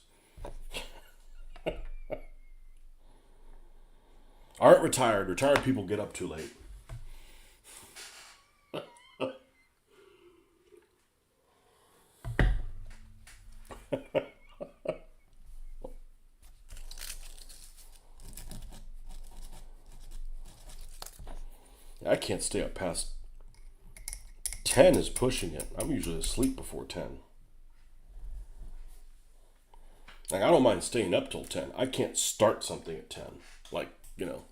[SPEAKER 1] Aren't retired. Retired people get up too late. I can't stay up past 10 is pushing it. I'm usually asleep before 10. Like, I don't mind staying up till 10. I can't start something at 10. Like, you know.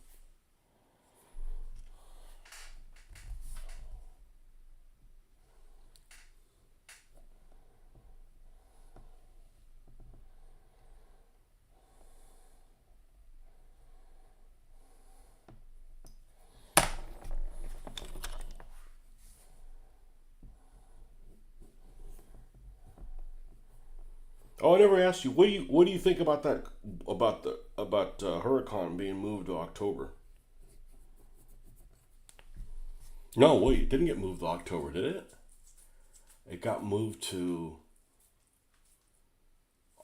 [SPEAKER 1] Oh, I never asked you. What do you think about that? About Huracan being moved to October? No, wait, it didn't get moved to October, did it? It got moved to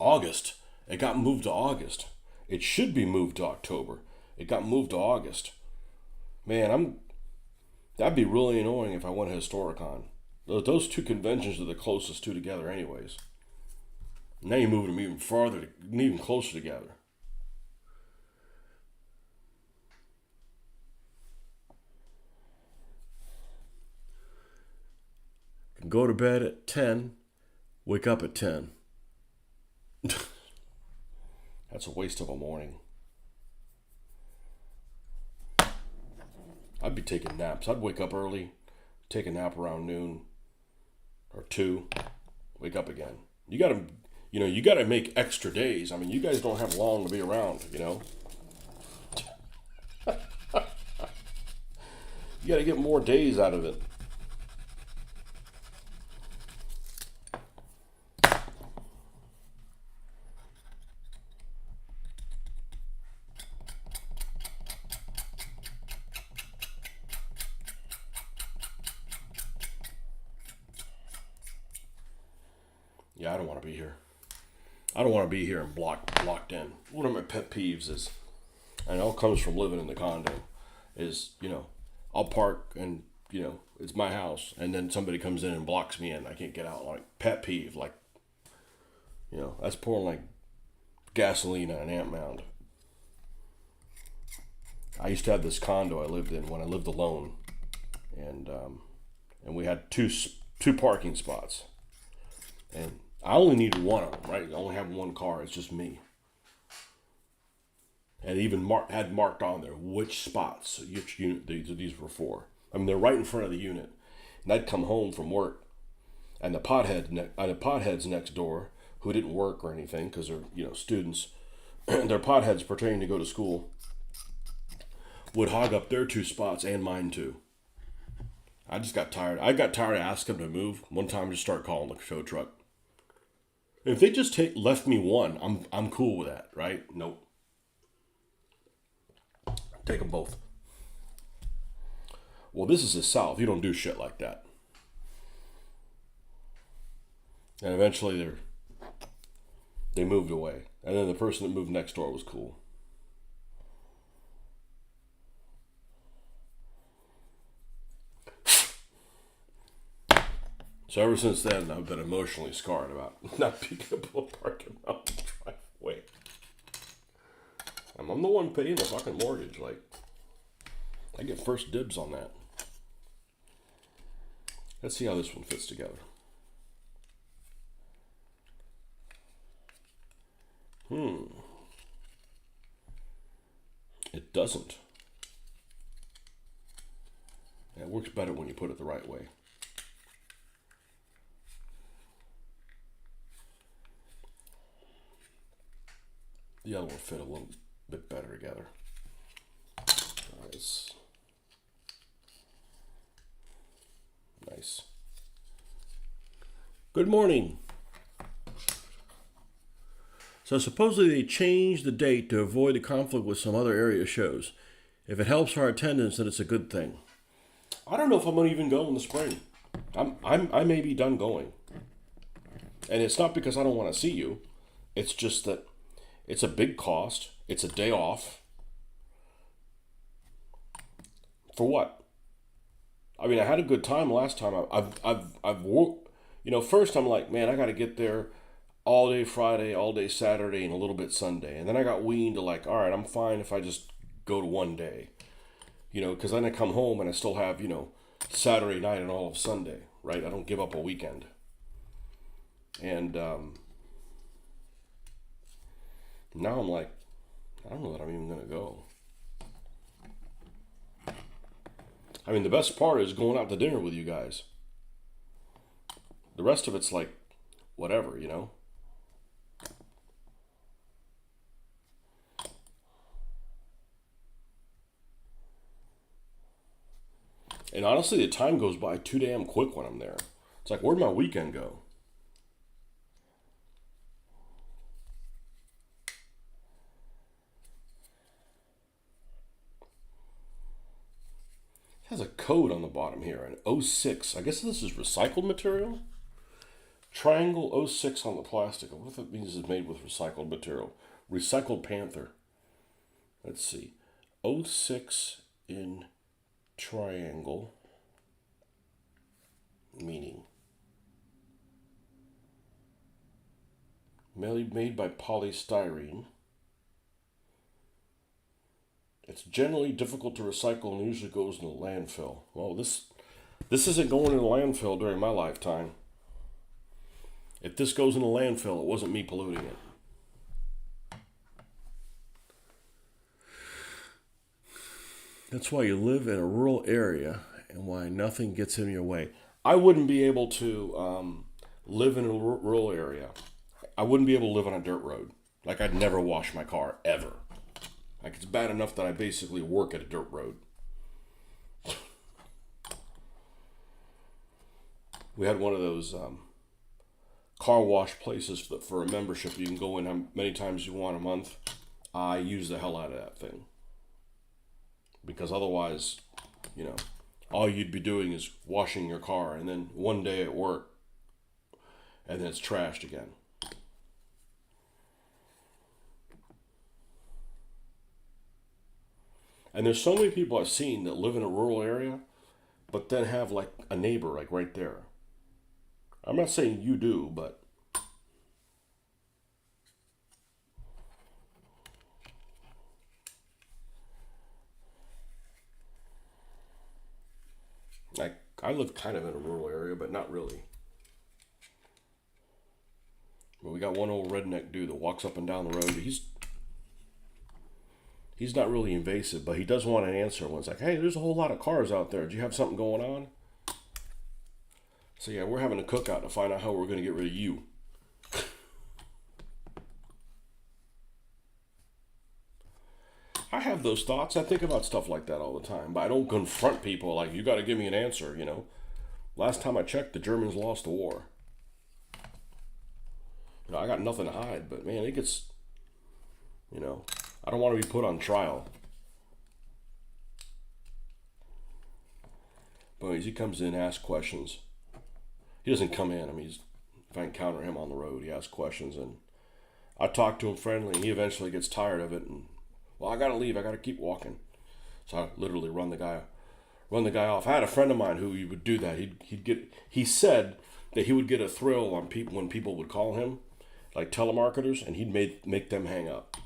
[SPEAKER 1] August. It got moved to August. It should be moved to October. It got moved to August. Man, that'd be really annoying if I went to Historicon. Those two conventions are the closest two together, anyways. Now you're moving them even farther, even closer together. Go to bed at 10, wake up at 10. That's a waste of a morning. I'd be taking naps. I'd wake up early, take a nap around noon or 2, wake up again. You gotta make extra days. I mean, you guys don't have long to be around, you know. You gotta get more days out of it. Yeah, I don't want to be here. I don't want to be here and blocked in. One of my pet peeves is, and it all comes from living in the condo, is, I'll park and, it's my house, and then somebody comes in and blocks me in. I can't get out. Like, pet peeve. Like, that's pouring like gasoline on an ant mound. I used to have this condo I lived in when I lived alone, and we had two parking spots, and I only needed one of them, right? I only have one car. It's just me. And even had marked on there which spots, which unit these were for. I mean, they're right in front of the unit. And I'd come home from work, and the potheads next door, who didn't work or anything because they're students, they're potheads pretending to go to school, would hog up their 2 spots and mine too. I just got tired. I got tired of asking them to move. One time, I just started calling the tow truck. If they just left me one, I'm cool with that, right? Nope. Take them both. Well, this is the South. You don't do shit like that. And eventually they moved away. And then the person that moved next door was cool. So ever since then, I've been emotionally scarred about not being able to park in my own driveway. I'm the one paying the fucking mortgage. Like, I get first dibs on that. Let's see how this one fits together. It doesn't. It works better when you put it the right way. The other one fit a little bit better together. Nice. Good morning. So supposedly they changed the date to avoid a conflict with some other area shows. If it helps our attendance, then it's a good thing. I don't know if I'm going to even go in the spring. I may be done going. And it's not because I don't want to see you. It's just that it's a big cost. It's a day off. For what? I mean, I had a good time last time. I've worked. First I'm like, man, I got to get there all day Friday, all day Saturday, and a little bit Sunday. And then I got weaned to like, all right, I'm fine if I just go to one day. Because then I come home and I still have, Saturday night and all of Sunday, right? I don't give up a weekend. And now I'm like, I don't know that I'm even going to go. I mean, the best part is going out to dinner with you guys. The rest of it's like, whatever. And honestly, the time goes by too damn quick when I'm there. It's like, where'd my weekend go? It has a code on the bottom here, an O6. I guess this is recycled material? Triangle O6 on the plastic. What if that means it's made with recycled material? Recycled Panther. Let's see. O6 in triangle. Meaning. Made by polystyrene. It's generally difficult to recycle and usually goes in the landfill. Well, this isn't going in the landfill during my lifetime. If this goes in the landfill, it wasn't me polluting it. That's why you live in a rural area and why nothing gets in your way. I wouldn't be able to live in a rural area. I wouldn't be able to live on a dirt road. Like, I'd never wash my car, ever. Like, it's bad enough that I basically work at a dirt road. We had one of those car wash places for a membership. You can go in how many times you want a month. I use the hell out of that thing. Because otherwise, all you'd be doing is washing your car, and then one day at work, and then it's trashed again. And there's so many people I've seen that live in a rural area, but then have like a neighbor like right there. I'm not saying you do, but like I live kind of in a rural area, but not really. But we got one old redneck dude that walks up and down the road. He's not really invasive, but he does want an answer when it's like, hey, there's a whole lot of cars out there. Do you have something going on? So yeah, we're having a cookout to find out how we're going to get rid of you. I have those thoughts. I think about stuff like that all the time, but I don't confront people like, you got to give me an answer, Last time I checked, the Germans lost the war. I got nothing to hide, but man, it gets, I don't want to be put on trial. But as he comes in, asks questions. He doesn't come in. I mean, if I encounter him on the road, he asks questions, and I talk to him friendly, and he eventually gets tired of it, and, well, I gotta leave. I gotta keep walking. So I literally run the guy off. I had a friend of mine who he would do that. He said that he would get a thrill on people when people would call him, like telemarketers, and he'd make them hang up.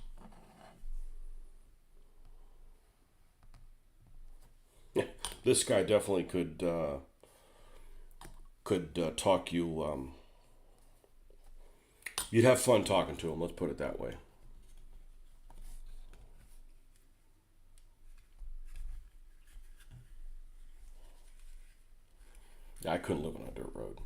[SPEAKER 1] This guy definitely could talk you. You'd have fun talking to him. Let's put it that way. Yeah, I couldn't live on a dirt road.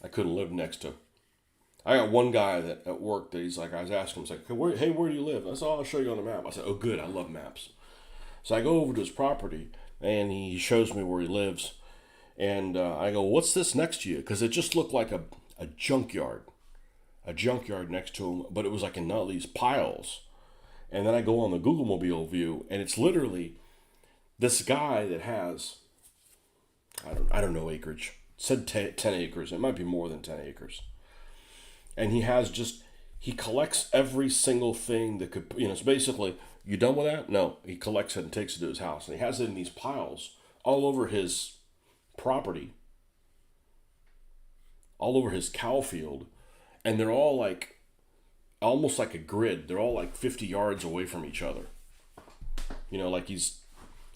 [SPEAKER 1] I couldn't live next to. I got one guy that at work that he's like, I was asking him, he's like, hey, where do you live? I said, oh, I'll show you on the map. I said, oh, good, I love maps. So I go over to his property, and he shows me where he lives. And I go, what's this next to you? Because it just looked like a junkyard. A junkyard next to him, but it was like in all these piles. And then I go on the Google Mobile view, and it's literally this guy that has, I don't know acreage, said 10 acres. It might be more than 10 acres. And he collects every single thing that could, it's basically, you done with that? No. He collects it and takes it to his house. And he has it in these piles all over his property, all over his cow field. And they're all like, almost like a grid. They're all like 50 yards away from each other. Like he's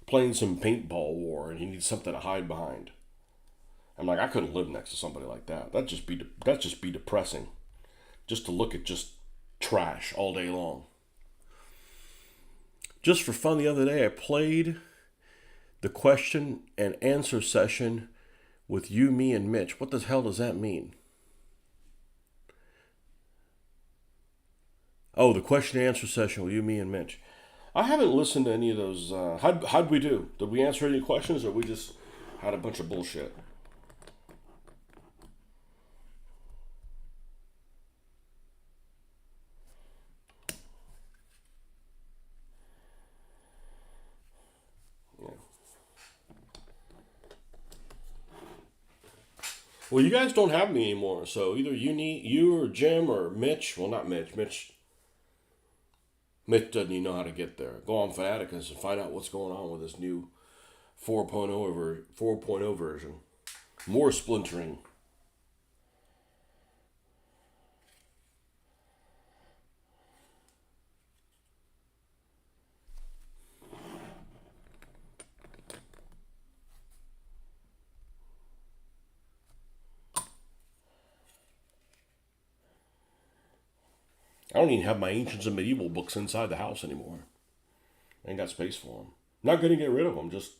[SPEAKER 1] playing some paintball war and he needs something to hide behind. I'm like, I couldn't live next to somebody like that. That'd just be depressing. Just to look at just trash all day long. Just for fun, the other day I played the question and answer session with you, me, and Mitch. What the hell does that mean? Oh, the question and answer session with you, me, and Mitch. I haven't listened to any of those. How'd we do? Did we answer any questions, or we just had a bunch of bullshit? Yeah. Well, you guys don't have me anymore, so either you or Jim or Mitch. Well, not Mitch. Mitch doesn't even know how to get there. Go on Fanaticus and find out what's going on with this new 4.0 version. More splintering. I don't even have my Ancients and Medieval books inside the house anymore. I ain't got space for them. Not going to get rid of them, just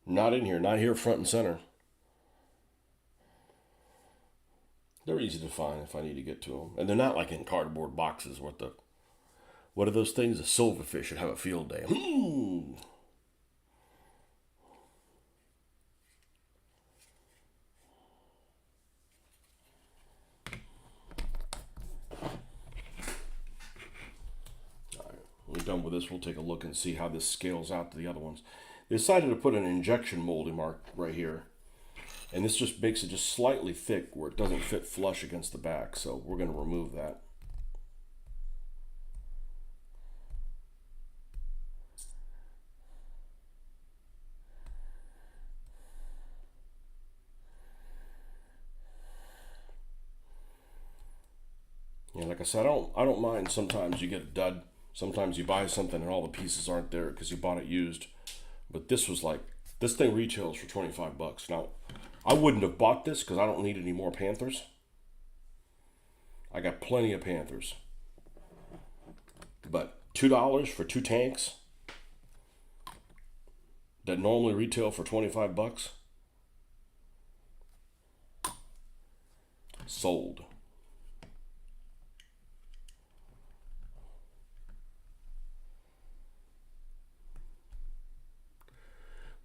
[SPEAKER 1] not in here, not here front and center. They're easy to find if I need to get to them. And they're not like in cardboard boxes. What are those things? A silverfish should have a field day. When we're done with this, we'll take a look and see how this scales out to the other ones. They decided to put an injection molding mark right here. And this just makes it just slightly thick where it doesn't fit flush against the back. So we're going to remove that. Yeah, like I said, I don't mind. Sometimes you get a dud. Sometimes you buy something and all the pieces aren't there because you bought it used. But this thing retails for $25. Now, I wouldn't have bought this because I don't need any more Panthers. I got plenty of Panthers. But $2 for 2 tanks that normally retail for $25, sold.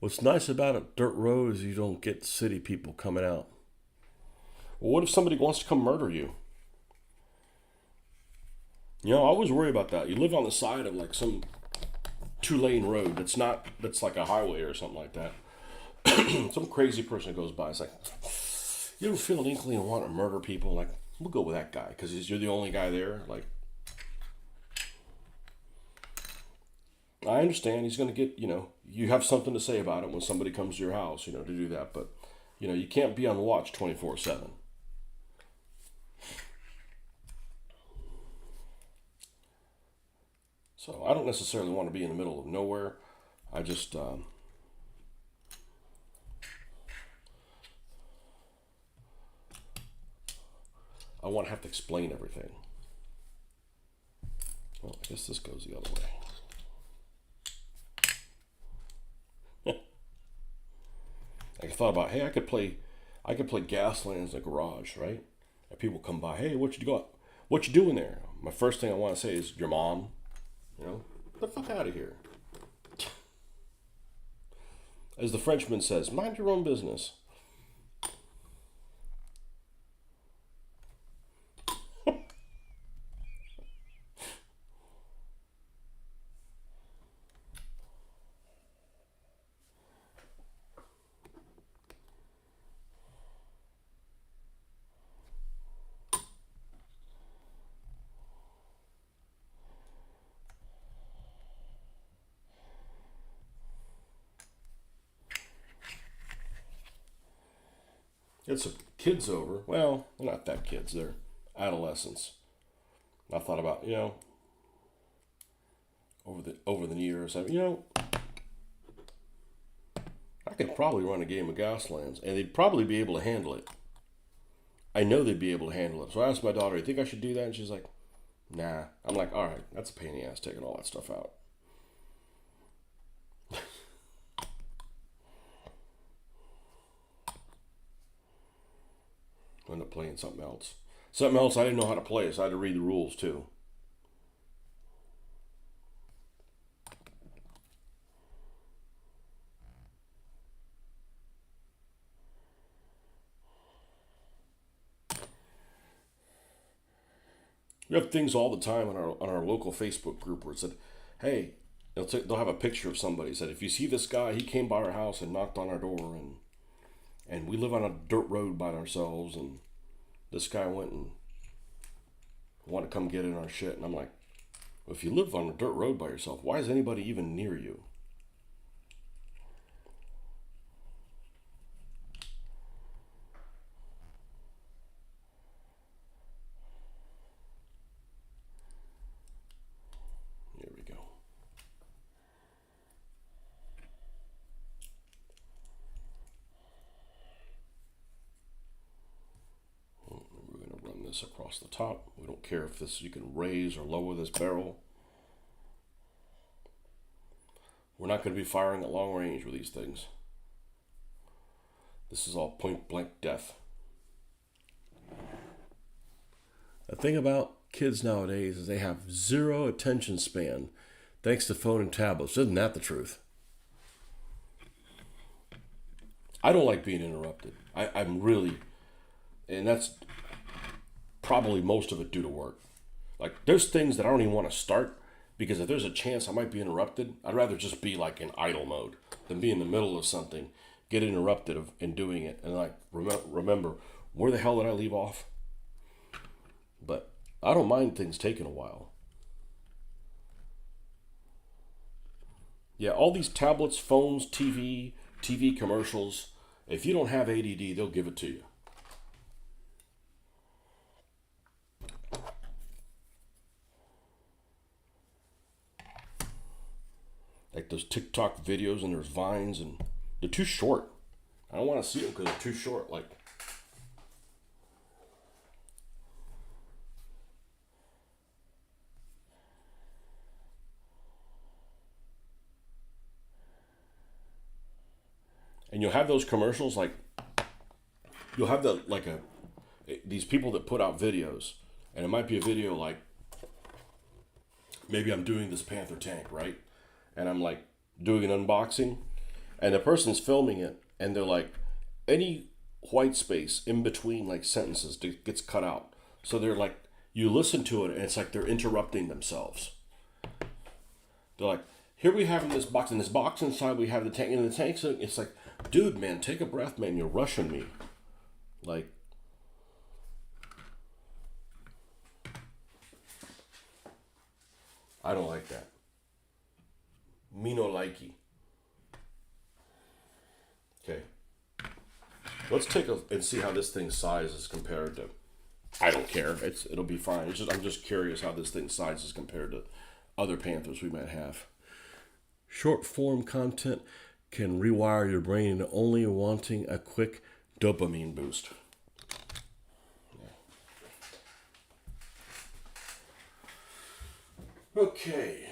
[SPEAKER 1] What's nice about a dirt road is you don't get city people coming out. Well, what if somebody wants to come murder you? I always worry about that. You live on the side of like some 2-lane road that's like a highway or something like that. Some crazy person goes by. It's like, you ever feel an inkling and want to murder people? Like, we'll go with that guy because you're the only guy there. Like, I understand he's going to get, you have something to say about it when somebody comes to your house, to do that. But, you can't be on watch 24/7. So I don't necessarily want to be in the middle of nowhere. I just, I want to have to explain everything. Well, I guess this goes the other way. I thought about, hey, I could play Gaslands in the garage, right? And people come by, hey, what you doing there? My first thing I want to say is your mom. Get the fuck out of here. As the Frenchman says, mind your own business. Get some kids over. Well, they're not that kids. They're adolescents. I thought about, over the years, I could probably run a game of Gaslands, and they'd probably be able to handle it. I know they'd be able to handle it. So I asked my daughter, "You think I should do that?" And she's like, "Nah." I'm like, "All right, that's a pain in the ass taking all that stuff out." I ended up playing something else. Something else I didn't know how to play, so I had to read the rules too. We have things all the time on our local Facebook group where it said, "Hey," they'll have a picture of somebody. It said, "If you see this guy, he came by our house and knocked on our door, and we live on a dirt road by ourselves, and this guy went and wanted to come get in our shit." And I'm like, well, if you live on a dirt road by yourself, why is anybody even near you? Here we go. We're going to run this across the top. We don't care if you can raise or lower this barrel. We're not going to be firing at long range with these things. This is all point blank death. The thing about kids nowadays is they have zero attention span thanks to phone and tablets. Isn't that the truth? I don't like being interrupted. I'm really, and that's probably most of it due to work. Like, there's things that I don't even want to start because if there's a chance I might be interrupted, I'd rather just be like in idle mode than be in the middle of something, get interrupted in doing it, and like remember where the hell did I leave off? But I don't mind things taking a while. Yeah, all these tablets, phones, TV commercials. If you don't have ADD, they'll give it to you. Like those TikTok videos and there's vines and they're too short. I don't want to see them because they're too short. Like, and you'll have those commercials like you'll have these people that put out videos, and it might be a video like maybe I'm doing this Panther tank, right? And I'm like doing an unboxing, and the person's filming it, and they're like, any white space in between like sentences gets cut out. So they're like, you listen to it, and it's like they're interrupting themselves. They're like, here we have in this box, inside we have the tank, and the tank, it's like, dude, man, take a breath, man, you're rushing me. Like, I don't like that. Me no likey. Okay. Let's take a and see how this thing's size is compared to. I don't care. It'll be fine. I'm just curious how this thing's size is compared to other Panthers we might have. Short form content can rewire your brain into only wanting a quick dopamine boost. Okay,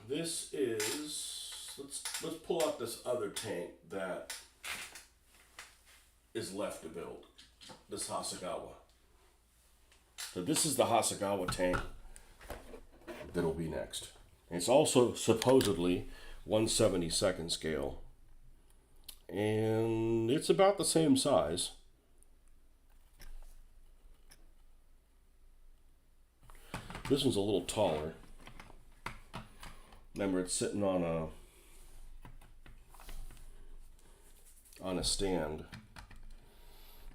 [SPEAKER 1] this is let's pull out this other tank that is left to build. This Hasegawa. So this is the Hasegawa tank that'll be next. And it's also supposedly 1/72nd scale, and it's about the same size. This one's a little taller. Remember, it's sitting on a stand.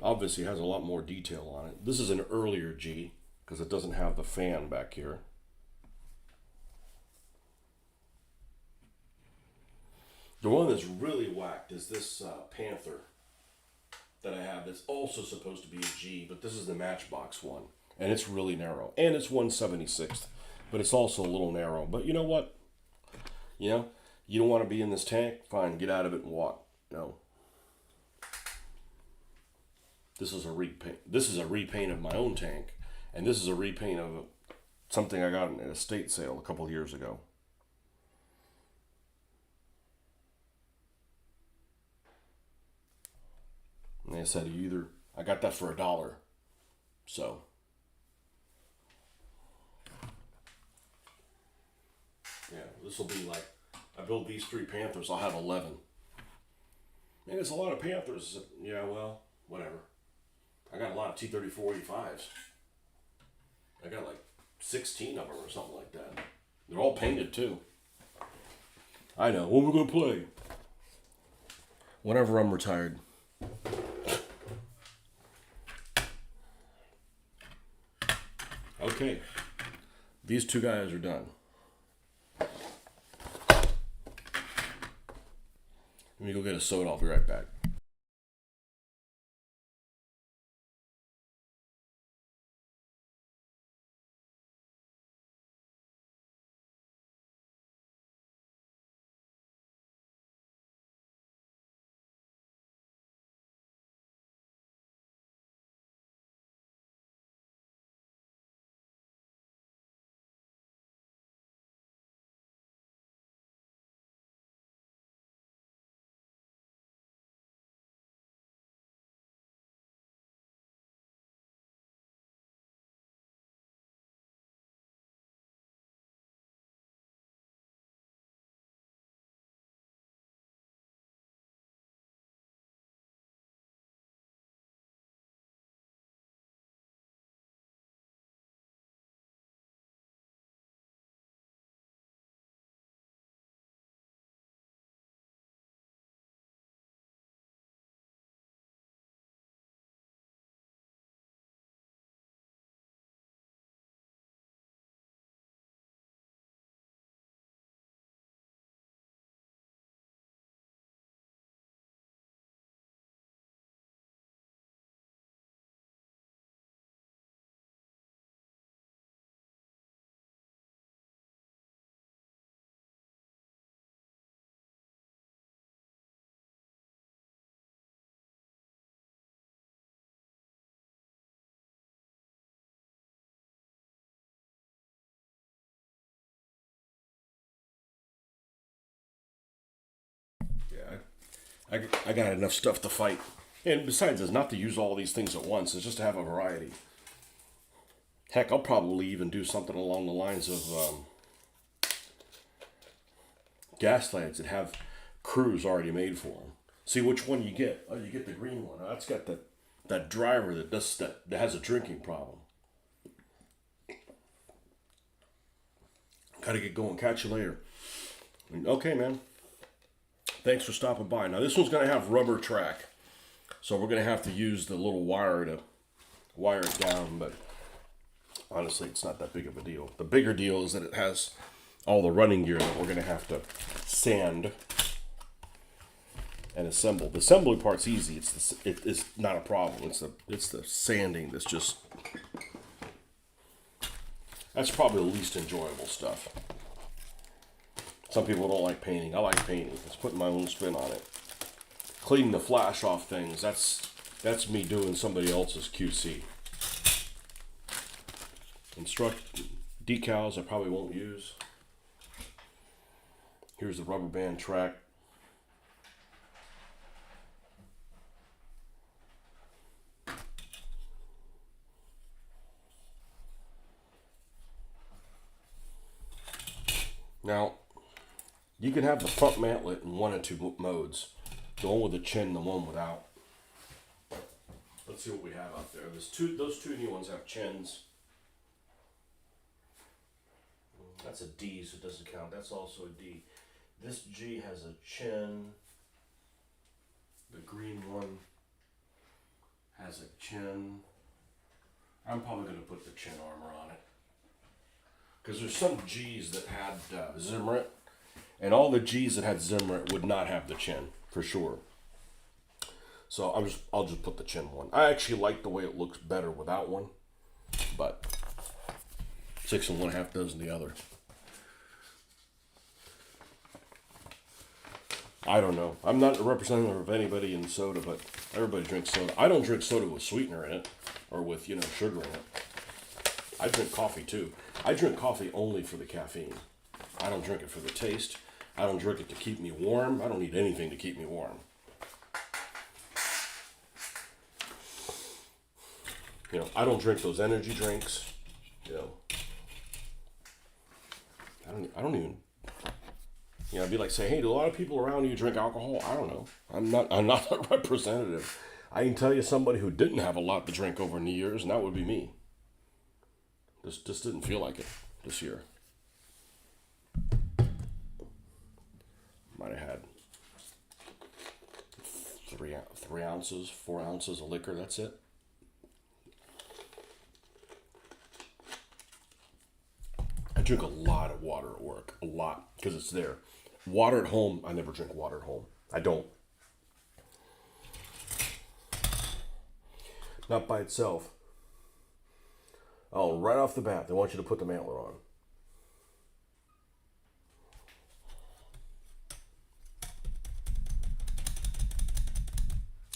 [SPEAKER 1] Obviously has a lot more detail on it. This is an earlier G because it doesn't have the fan back here. The one that's really whacked is this Panther. that I have that's also supposed to be a G, but this is the Matchbox one. And it's really narrow. And it's 1/76th. But it's also a little narrow. But you know what? You know, you don't want to be in this tank? Fine, get out of it and walk. No. This is a repaint. This is a repaint of my own tank. And this is a repaint of something I got in an estate sale a couple of years ago. And they said I got that for $1. So, yeah, this will be like, I build these 3 Panthers, I'll have 11. And it's a lot of Panthers. Yeah, well, whatever. I got a lot of T-34-85s. I got like 16 of them or something like that. They're all painted too. I know. When we're going to play? Whenever I'm retired. Okay. These 2 guys are done. Let me go get a soda. I'll be right back. Yeah, I got enough stuff to fight. And besides, it's not to use all these things at once. It's just to have a variety. Heck, I'll probably even do something along the lines of gas lamps that have crews already made for them. See which one you get. Oh, you get the green one. Oh, that's got that driver that has a drinking problem. Got to get going. Catch you later. Okay, man. Thanks for stopping by. Now this one's going to have rubber track, so we're going to have to use the little wire to wire it down. But honestly, it's not that big of a deal. The bigger deal is that it has all the running gear that we're going to have to sand and assemble. The assembly part's easy. It's not a problem. It's the sanding that's probably the least enjoyable stuff. Some people don't like painting. I like painting. It's putting my own spin on it. Cleaning the flash off things, that's me doing somebody else's QC. Decals I probably won't use. Here's the rubber band track. Now, you can have the front mantlet in 1 of 2 modes. The one with the chin, the one without. Let's see what we have out there. Those 2 new ones have chins. That's a D, so it doesn't count. That's also a D. This G has a chin. The green one has a chin. I'm probably going to put the chin armor on it. Because there's some G's that had Zimmerit. And all the G's that had Zimmerit would not have the chin, for sure. So I'll just put the chin one. I actually like the way it looks better without one, but 6 1/2 dozen the other. I don't know. I'm not a representative of anybody in soda, but everybody drinks soda. I don't drink soda with sweetener in it or with, sugar in it. I drink coffee too. I drink coffee only for the caffeine. I don't drink it for the taste. I don't drink it to keep me warm. I don't need anything to keep me warm. I don't drink those energy drinks. I don't even. I'd be like saying, hey, do a lot of people around you drink alcohol? I don't know. I'm not a representative. I can tell you somebody who didn't have a lot to drink over New Year's, and that would be me. This just didn't feel like it this year. Might have had 3 ounces, 4 ounces of liquor. That's it. I drink a lot of water at work, a lot, because it's there. Water at home, I never drink water at home. I don't. Not by itself. Oh, right off the bat, they want you to put the antler on.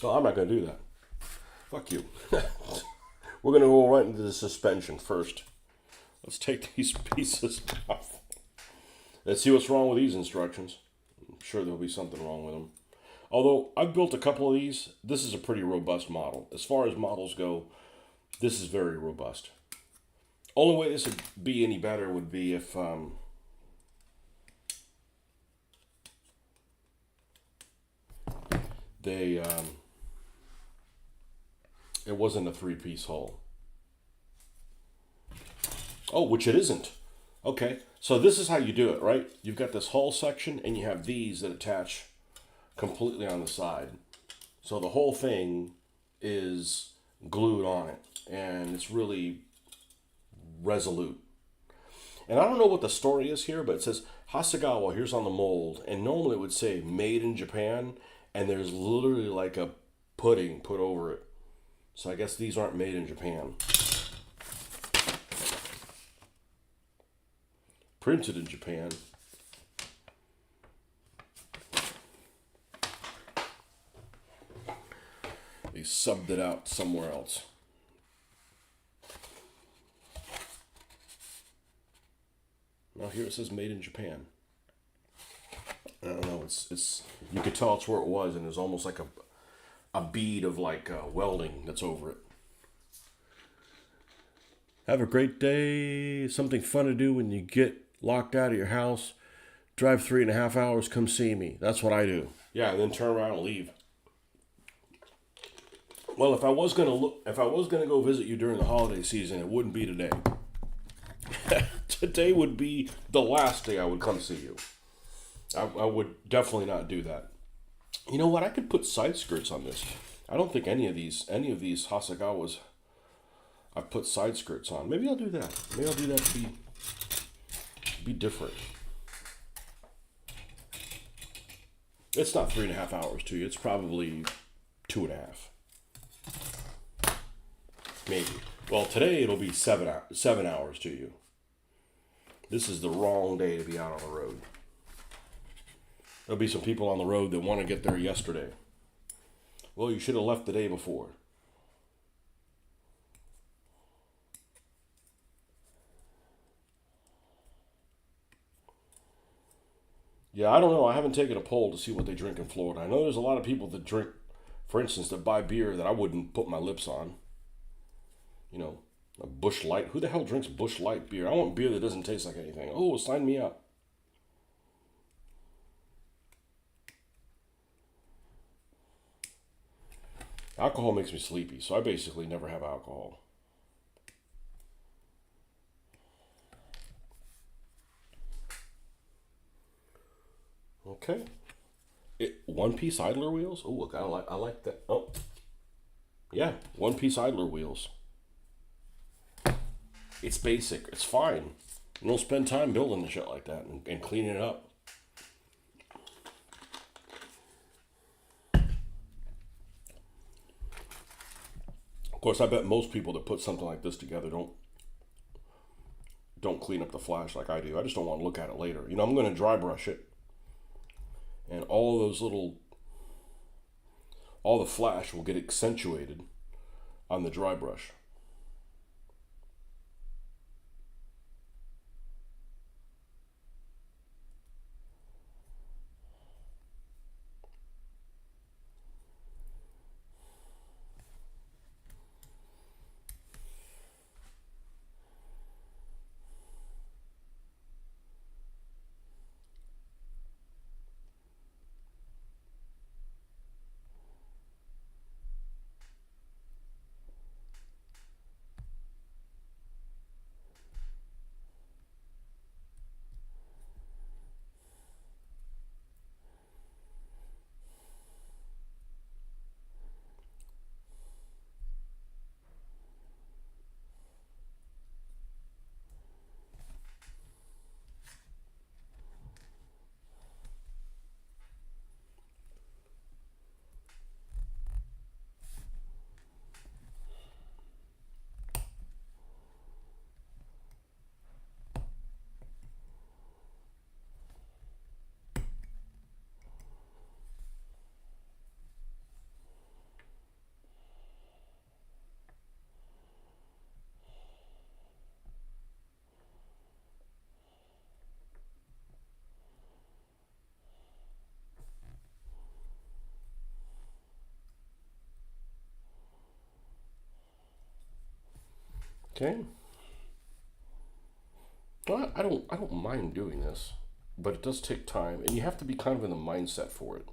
[SPEAKER 1] Oh, I'm not going to do that. Fuck you. We're going to go right into the suspension first. Let's take these pieces off. Let's see what's wrong with these instructions. I'm sure there'll be something wrong with them. Although, I've built a couple of these. This is a pretty robust model. As far as models go, this is very robust. Only way this would be any better would be if it wasn't a 3-piece hull. Oh, which it isn't. Okay, so this is how you do it, right? You've got this hull section, and you have these that attach completely on the side. So the whole thing is glued on it, and it's really resolute. And I don't know what the story is here, but it says Hasegawa, here's on the mold, and normally it would say made in Japan, and there's literally like a pudding put over it. So I guess these aren't made in Japan. Printed in Japan. They subbed it out somewhere else. Now here it says made in Japan. I don't know. It's you could tell it's where it was, and there's almost like a bead of like welding that's over it. Have a great day. Something fun to do when you get locked out of your house. Drive 3.5 hours. Come see me. That's what I do. Yeah, and then turn around and leave. Well, if I was gonna go visit you during the holiday season, it wouldn't be today. Today would be the last day I would come see you. I would definitely not do that. You know what? I could put side skirts on this. I don't think any of these Hasegawas I've put side skirts on. Maybe I'll do that. Maybe I'll do that to be different. It's not 3.5 hours to you. It's probably 2.5. Maybe. Well, today it'll be 7 hours to you. This is the wrong day to be out on the road. There'll be some people on the road that want to get there yesterday. Well, you should have left the day before. Yeah, I don't know. I haven't taken a poll to see what they drink in Florida. I know there's a lot of people that drink, for instance, that buy beer that I wouldn't put my lips on. A Busch Light. Who the hell drinks Busch Light beer? I want beer that doesn't taste like anything. Oh, sign me up. Alcohol makes me sleepy, so I basically never have alcohol. Okay. One-piece idler wheels? Oh, look, I like that. Oh, yeah, one-piece idler wheels. It's basic. It's fine. You don't spend time building the shit like that and cleaning it up. Of course, I bet most people that put something like this together don't clean up the flash like I do. I just don't want to look at it later. You know, I'm going to dry brush it, and all the flash will get accentuated on the dry brush. Okay. Well, I don't mind doing this, but it does take time, and you have to be kind of in the mindset for it.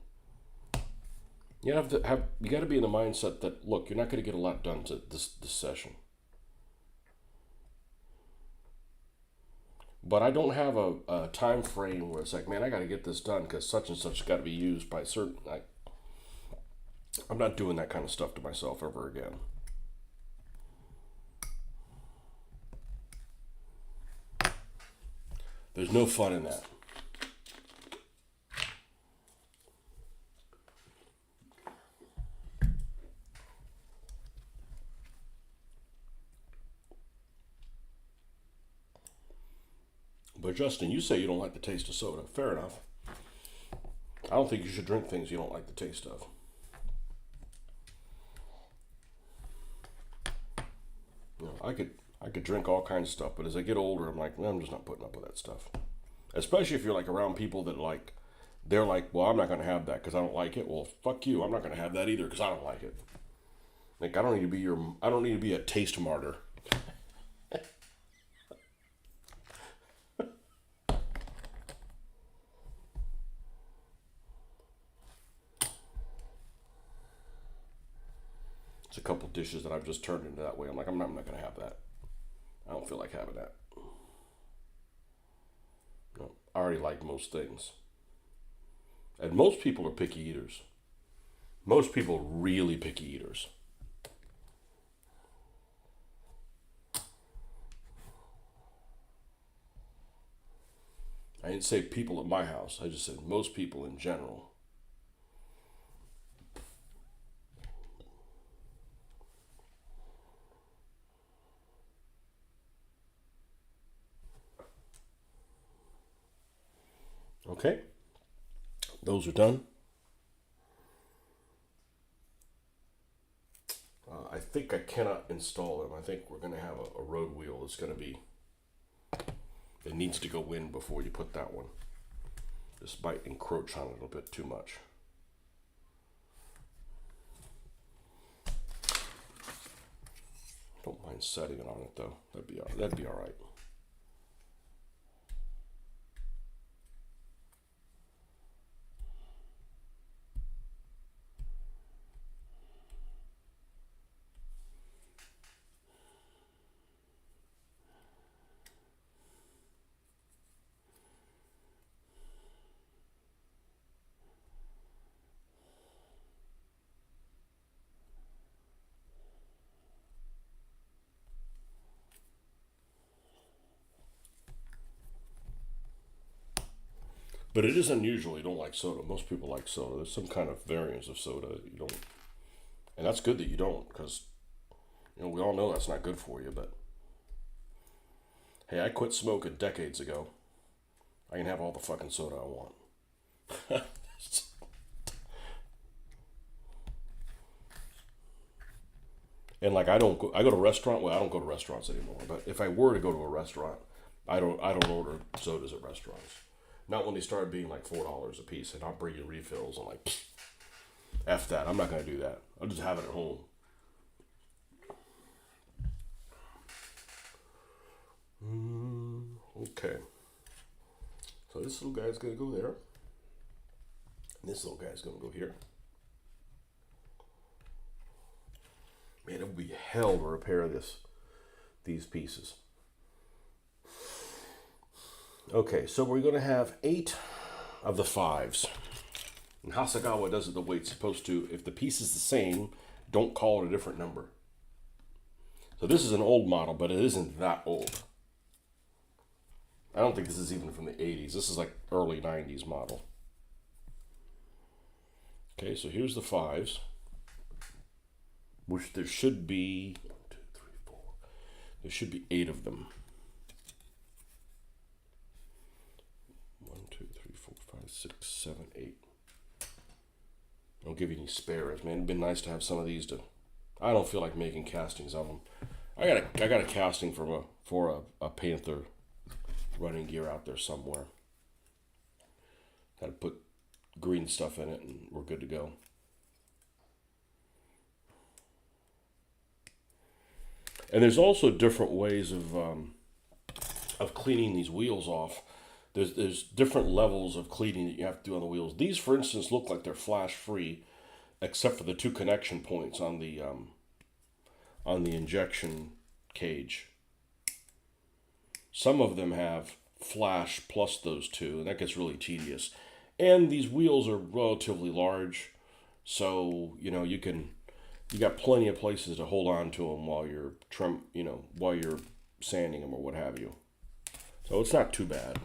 [SPEAKER 1] You got to be in the mindset that, look, you're not going to get a lot done to this session. But I don't have a time frame where it's like, man, I got to get this done because such and such got to be used by certain. I'm not doing that kind of stuff to myself ever again. There's no fun in that. But Justin, you say you don't like the taste of soda. Fair enough. I don't think you should drink things you don't like the taste of. You know, I could drink all kinds of stuff, but as I get older, I'm like, well, I'm just not putting up with that stuff. Especially if you're like around people that like, they're like, well, I'm not going to have that because I don't like it. Well, fuck you. I'm not going to have that either because I don't like it. Like, I don't need to be a taste martyr. It's a couple dishes that I've just turned into that way. I'm like, I'm not going to have that. I don't feel like having that. No, I already like most things. And most people are picky eaters. Most people are really picky eaters. I didn't say people at my house. I just said most people in general. Okay, those are done. I think I cannot install them. I think we're going to have a road wheel that's going to be, it needs to go in before you put that one. This might encroach on it a little bit too much. Don't mind setting it on it though. That'd be all right. But it is unusual. You don't like soda. Most people like soda. There's some kind of variance of soda you don't, and that's good that you don't, because You know, we all know that's not good for you, but hey, I quit smoking decades ago. I can have all the fucking soda I want. And like I go to restaurant. Well, I don't go to restaurants anymore. But if I were to go to a restaurant, I don't order sodas at restaurants. Not when they started being like $4 a piece, and I'll bring you refills. I'm like, F that. I'm not gonna do that. I'll just have it at home. Okay. So this little guy's gonna go there. And this little guy's gonna go here. Man, it would be hell to repair these pieces. Okay, so we're going to have 8 of the 5s. And Hasegawa does it the way it's supposed to. If the piece is the same, don't call it a different number. So this is an old model, but it isn't that old. I don't think this is even from the 80s. This is like early 90s model. Okay, so here's the 5s. Which there should be 1, 2, 3, 4. There should be 8 of them. 1, 2, 3, 4, 5, 6, 7, 8. Don't give you any spares, man. It'd been nice to have some of these to. I don't feel like making castings of them. I got a casting for a Panther running gear out there somewhere. Got to put green stuff in it, and we're good to go. And there's also different ways of cleaning these wheels off. There's different levels of cleaning that you have to do on the wheels. These, for instance, look like they're flash free, except for the 2 connection points on the injection cage. Some of them have flash plus those 2, and that gets really tedious. And these wheels are relatively large, so you know you got plenty of places to hold on to them while you're while you're sanding them or what have you. So it's not too bad.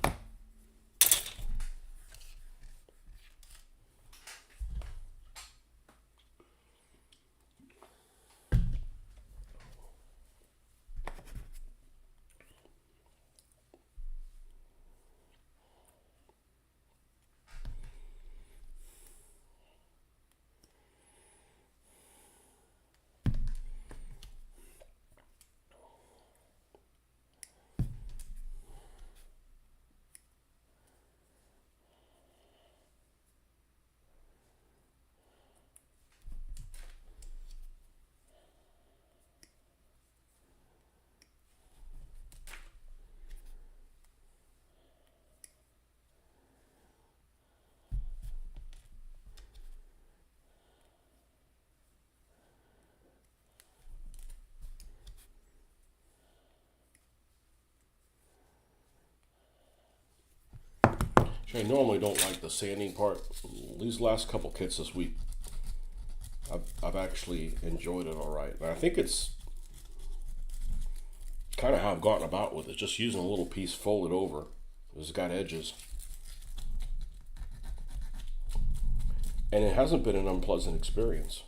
[SPEAKER 1] I normally don't like the sanding part. These last couple kits this week, I've actually enjoyed it all right. And I think it's kind of how I've gotten about with it. Just using a little piece folded over. It's got edges. And it hasn't been an unpleasant experience.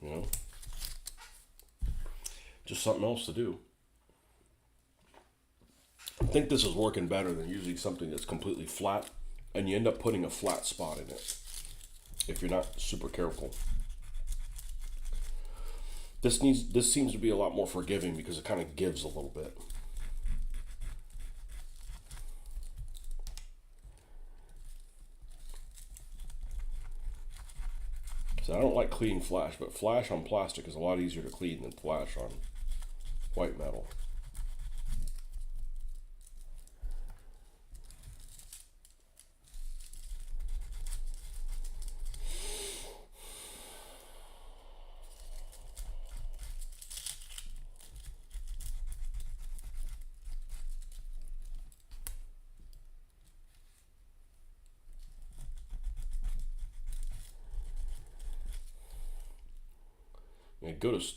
[SPEAKER 1] You know? Just something else to do. I think this is working better than using something that's completely flat, and you end up putting a flat spot in it if you're not super careful. This seems to be a lot more forgiving because it kind of gives a little bit. So I don't like cleaning flash, but flash on plastic is a lot easier to clean than flash on white metal.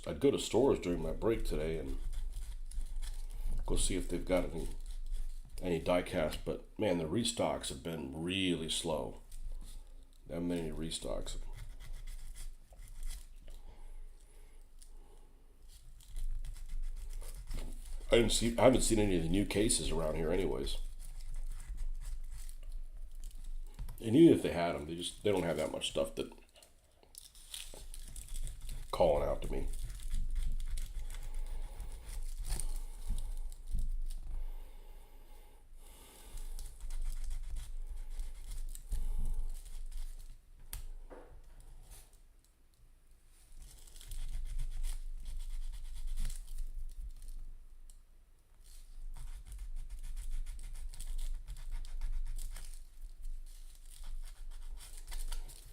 [SPEAKER 1] I'd go to stores during my break today and go see if they've got any die cast, but man, the restocks have been really slow. That many restocks. I haven't seen any of the new cases around here, anyways. And even if they had them, they don't have that much stuff that calling out to me.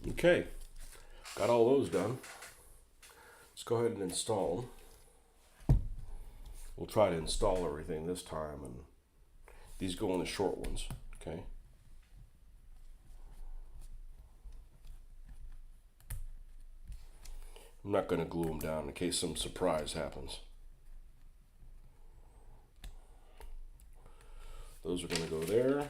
[SPEAKER 1] Okay, got all those done. Let's go ahead and install them. We'll try to install everything this time, and these go in the short ones, okay? I'm not going to glue them down in case some surprise happens. Those are going to go there.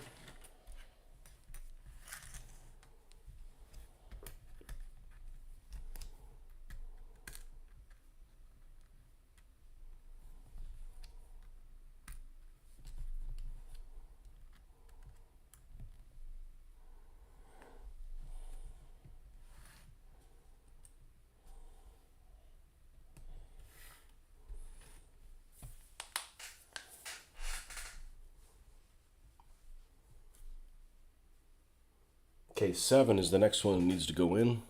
[SPEAKER 1] Okay, 7 is the next one that needs to go in.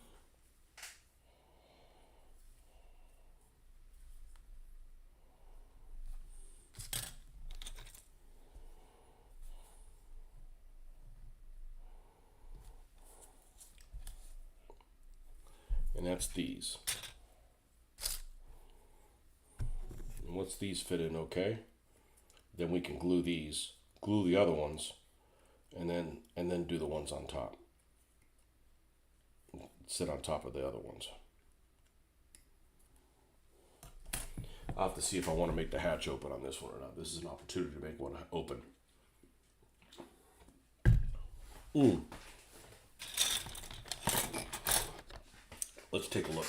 [SPEAKER 1] And that's these. And once these fit in okay, then we can glue these, glue the other ones, and then do the ones on top. Sit on top of the other ones. I'll have to see if I want to make the hatch open on this one or not. This is an opportunity to make one open. Let's take a look.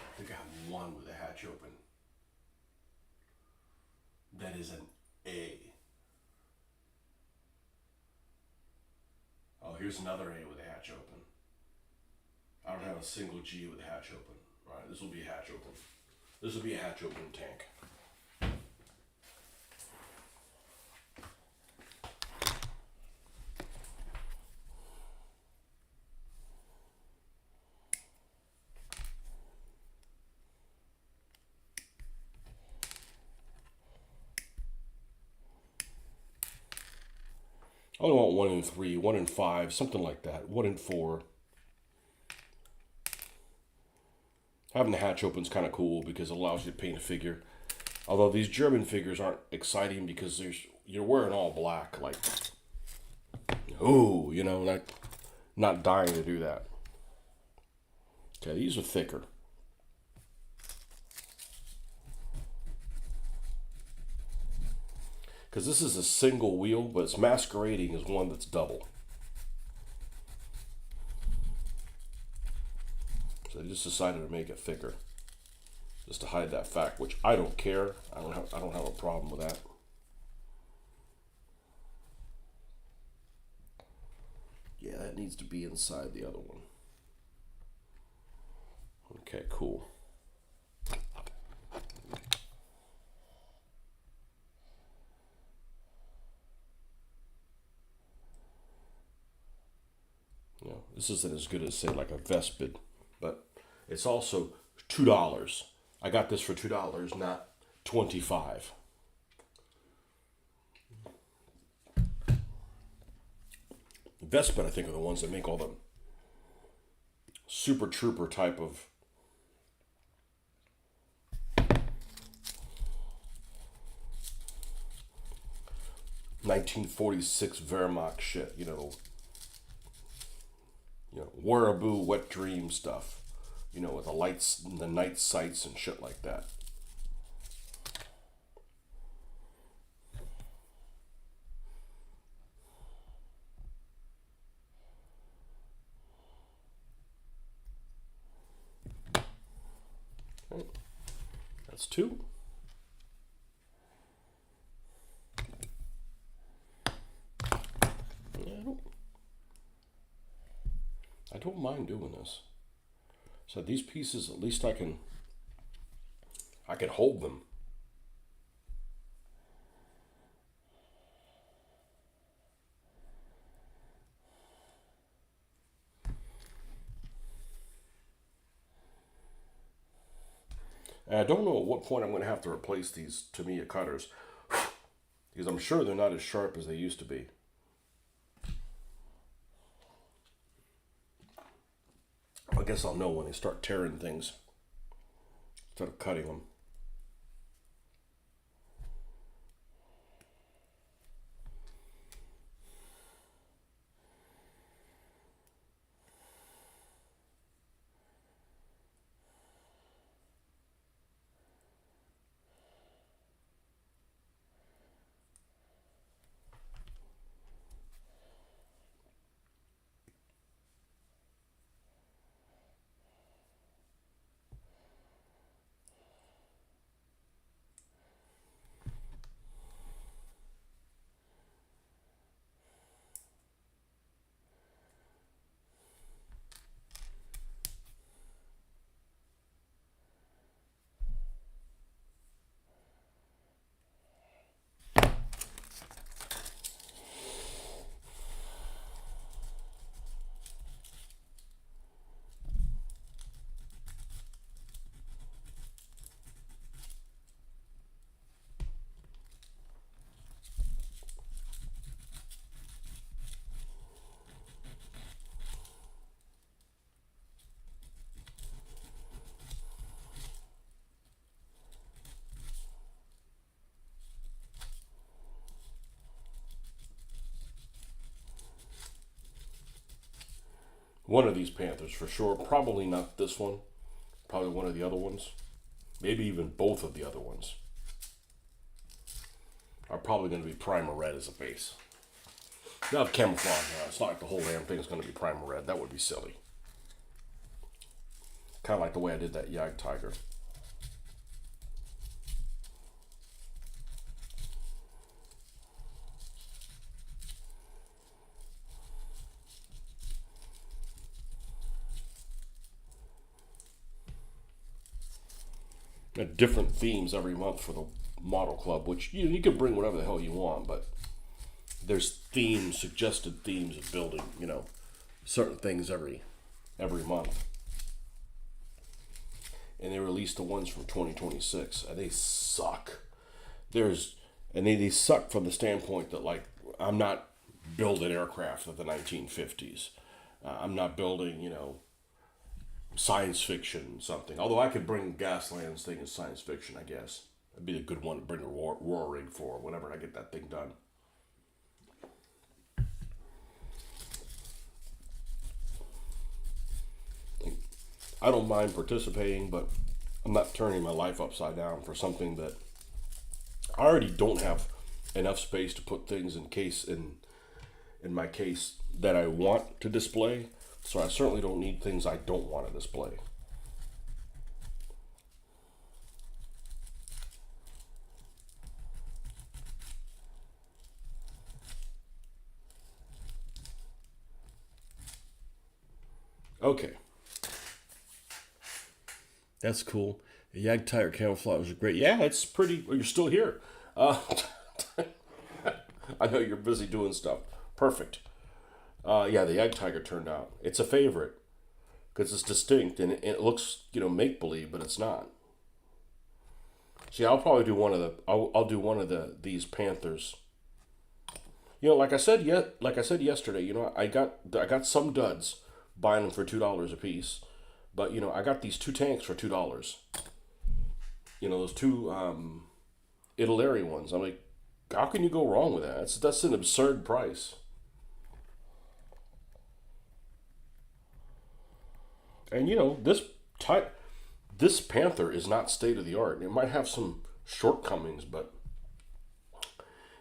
[SPEAKER 1] I think I have one with the hatch open. That is an A. Oh, here's another A with the hatch open. I don't have a single G with the hatch open. All right, this will be a hatch open. This will be a hatch open tank. I only want 1 in 3, 1 in 5, something like that. 1 in 4. Having the hatch open is kind of cool because it allows you to paint a figure. Although these German figures aren't exciting because you're wearing all black. Like, ooh, you know, not dying to do that. Okay, these are thicker. Because this is a single wheel, but it's masquerading as one that's double. So I just decided to make it thicker, just to hide that fact, which I don't care. I don't have a problem with that. Yeah, that needs to be inside the other one. Okay, cool. You know, this isn't as good as, say, like a Vespid, but it's also $2. I got this for $2, not $25. Vespid, I think, are the ones that make all the Super Trooper type of (1946) Wehrmacht shit, you know, Wearaboo Wet Dream stuff, you know, with the lights, the night sights and shit like that. That's two. Yeah, I don't mind doing this. So these pieces, at least I can hold them. And I don't know at what point I'm going to have to replace these Tamiya cutters, because I'm sure they're not as sharp as they used to be. I guess I'll know when they start tearing things instead of cutting them. One of these Panthers for sure. Probably not this one. Probably one of the other ones. Maybe even both of the other ones are probably going to be primer red as a base. Now camouflage. It's not like the whole damn thing is going to be primer red. That would be silly. Kind of like the way I did that Jagdtiger. Different themes every month for the model club, which you can bring whatever the hell you want, but there's themes, suggested themes of building, certain things every month. And they released the ones from 2026, and they suck. They suck from the standpoint that, like, I'm not building aircraft of the 1950s. I'm not building, science fiction something. Although I could bring Gasland's thing as science fiction, I guess. That'd be a good one to bring a roar rig for whenever I get that thing done. I don't mind participating, but I'm not turning my life upside down for something that I already don't have enough space to put things in my case that I want to display. So I certainly don't need things I don't want to display. Okay. That's cool. The Jagdtiger camouflage was great. Yeah, it's pretty. Well, you're still here. I know you're busy doing stuff. Perfect. Yeah, the Jagdtiger turned out. It's a favorite because it's distinct and it looks, make believe, but it's not. See, I'll probably do one of the. I'll do one of these Panthers. Like I said, yesterday. I got some duds buying them for $2 a piece, but I got these two tanks for $2. Those two Italeri ones. I'm like, how can you go wrong with that? That's an absurd price. And this Panther is not state of the art. It might have some shortcomings, but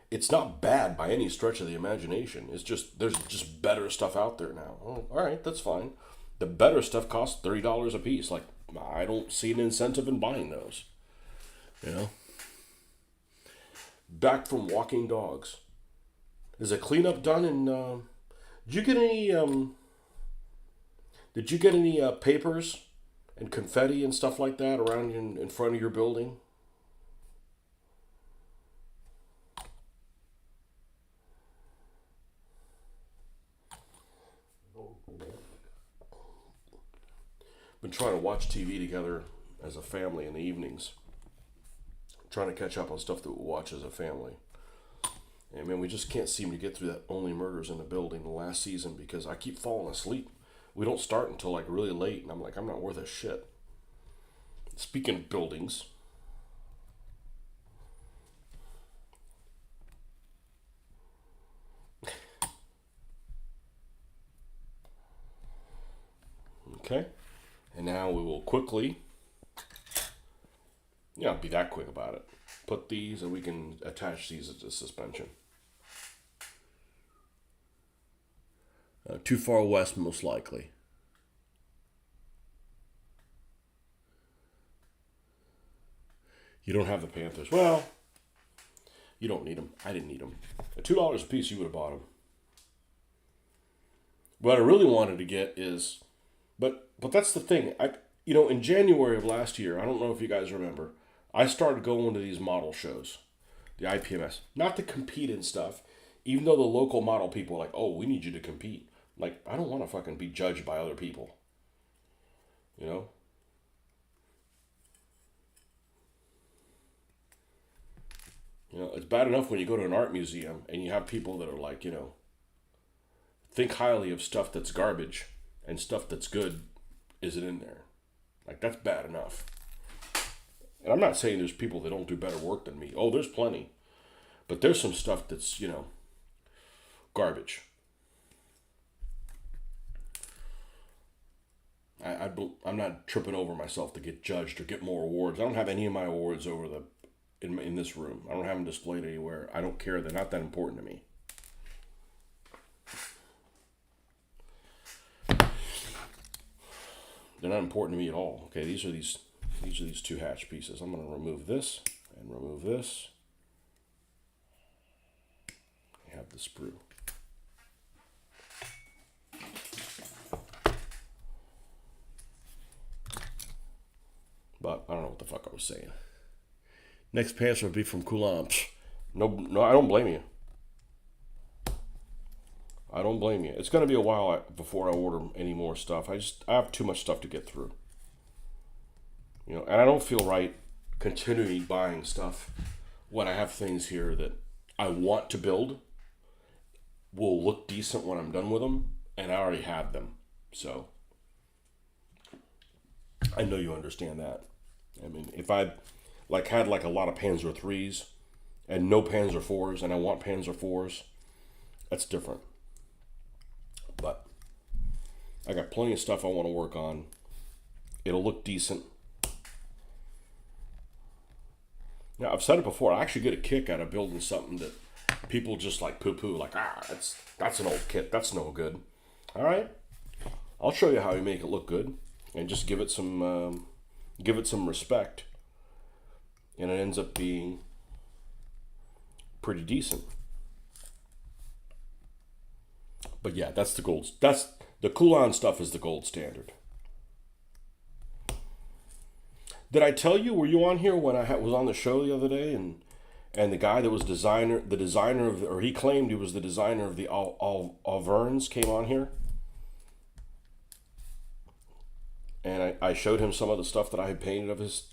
[SPEAKER 1] it's not bad by any stretch of the imagination. It's just there's just better stuff out there now. Oh, all right, that's fine. The better stuff costs $30 a piece. Like, I don't see an incentive in buying those. You know? Back from walking dogs. Is the cleanup done? And did you get any? Did you get any papers and confetti and stuff like that around in front of your building? Been trying to watch TV together as a family in the evenings. Trying to catch up on stuff that we watch as a family. And man, we just can't seem to get through that Only Murders in the Building the last season because I keep falling asleep. We don't start until like really late, and I'm like, I'm not worth a shit. Speaking of buildings, okay, and now we will quickly, be that quick about it. Put these, and we can attach these to suspension. Too far west, most likely. You don't have the Panthers. Well, you don't need them. I didn't need them. At $2 a piece, you would have bought them. What I really wanted to get is, but that's the thing. In January of last year, I don't know if you guys remember, I started going to these model shows, the IPMS, not to compete in stuff. Even though the local model people are like, oh, we need you to compete. Like, I don't want to fucking be judged by other people. You know? It's bad enough when you go to an art museum and you have people that are like, think highly of stuff that's garbage and stuff that's good isn't in there. Like, that's bad enough. And I'm not saying there's people that don't do better work than me. Oh, there's plenty. But there's some stuff that's, garbage. I'm not tripping over myself to get judged or get more awards. I don't have any of my awards in this room. I don't have them displayed anywhere. I don't care. They're not that important to me. They're not important to me at all. Okay, these are these two hatch pieces. I'm going to remove this and remove this. I have the sprue. But I don't know what the fuck I was saying. Next pants would be from Coulon. No, I don't blame you. I don't blame you. It's going to be a while before I order any more stuff. I have too much stuff to get through. And I don't feel right continuing buying stuff when I have things here that I want to build, will look decent when I'm done with them, and I already have them. So I know you understand that. I mean, if I had a lot of Panzer 3s and no Panzer 4s, and I want Panzer 4s, that's different. But I got plenty of stuff I want to work on. It'll look decent. Now, I've said it before, I actually get a kick out of building something that people just like poo-poo, like, that's an old kit, that's no good. All right, I'll show you how you make it look good, and just give it some respect, and it ends up being pretty decent. But yeah, that's the gold. That's the Coulon stuff is the gold standard. Did I tell you? Were you on here when I was on the show the other day, and the guy that was the designer of, or he claimed he was the designer of the Auvergnes came on here, and I showed him some of the stuff that I had painted of his.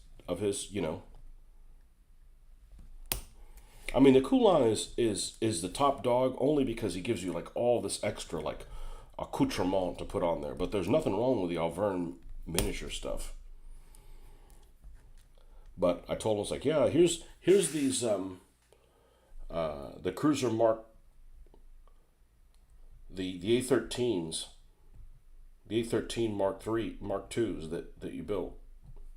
[SPEAKER 1] I mean, the Coulon is the top dog only because he gives you like all this extra like accoutrement to put on there. But there's nothing wrong with the Auvergne miniature stuff. But I told him, I was like, yeah, here's these the Cruiser Mark, the A13s, the A13 Mark IIs that you built.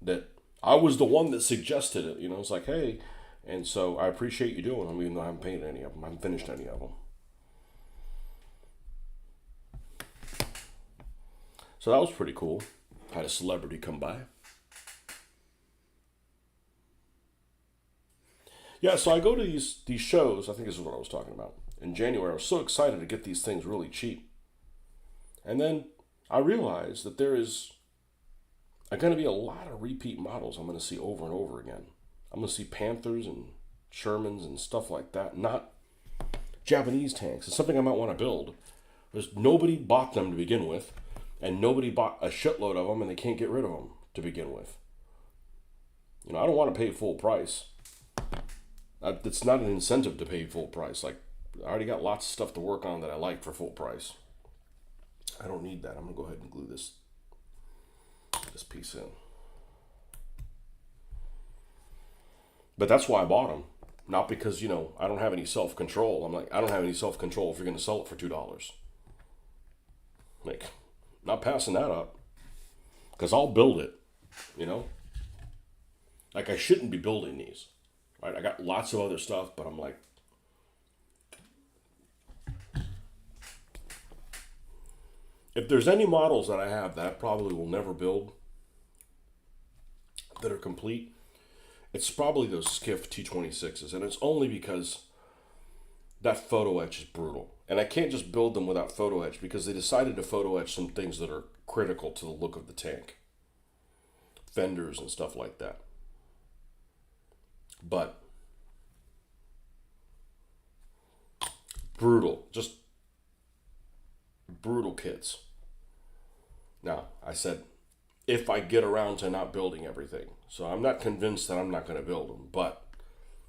[SPEAKER 1] That I was the one that suggested it. It's like, hey, and so I appreciate you doing them, even though I haven't painted any of them. I haven't finished any of them. So that was pretty cool. Had a celebrity come by. Yeah, so I go to these shows. I think this is what I was talking about. In January, I was so excited to get these things really cheap. And then I realized that there is going to be a lot of repeat models I'm going to see over and over again. I'm going to see Panthers and Shermans and stuff like that, not Japanese tanks. It's something I might want to build. There's nobody bought them to begin with, and nobody bought a shitload of them, and they can't get rid of them to begin with. You know, I don't want to pay full price. It's not an incentive to pay full price. Like, I already got lots of stuff to work on that I like for full price. I don't need that. I'm going to go ahead and glue this piece in. But that's why I bought them. Not because, you know, I don't have any self-control. I'm like, I don't have any self-control if you're going to sell it for $2. Like, not passing that up. Because I'll build it, you know? Like, I shouldn't be building these. Right? I got lots of other stuff, but I'm like, if there's any models that I have that I probably will never build that are complete, it's probably those Skiff T26s. And it's only because that photo etch is brutal. And I can't just build them without photo etch because they decided to photo etch some things that are critical to the look of the tank. Fenders and stuff like that. But brutal, just brutal kits. Now, I said, if I get around to not building everything. So I'm not convinced that I'm not going to build them. But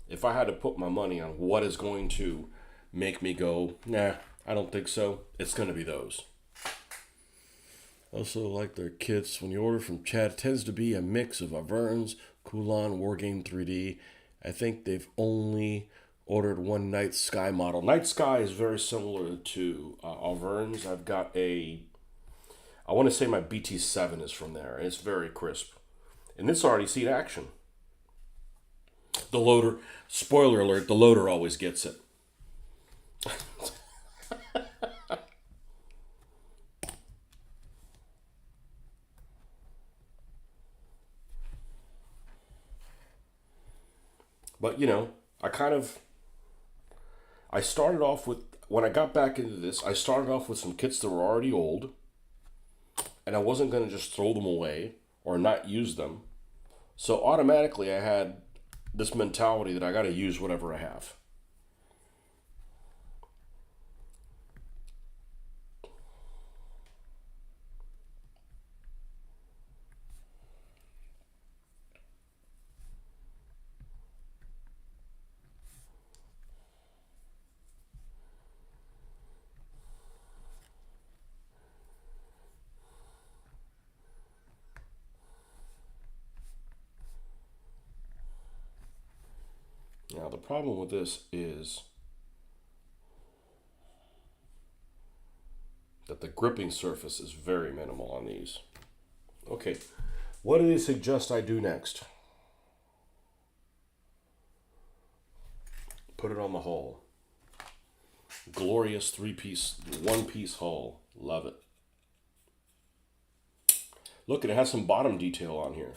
[SPEAKER 1] if I had to put my money on what is going to make me go, nah, I don't think so, it's going to be those. Also, like their kits, when you order from Chad, it tends to be a mix of Averns, Coulon, Wargame 3D. I think they've only ordered one Night Sky model. Night Sky is very similar to Averns. I've got I want to say my BT7 is from there, and it's very crisp. And it's already seen action. The loader, spoiler alert, the loader always gets it. But, you know, I started off with, when I got back into this, I started off with some kits that were already old. And I wasn't going to just throw them away or not use them. So automatically I had this mentality that I got to use whatever I have. Now, the problem with this is that the gripping surface is very minimal on these. Okay, what do they suggest I do next? Put it on the hull. Glorious one-piece hull. Love it. Look, it has some bottom detail on here.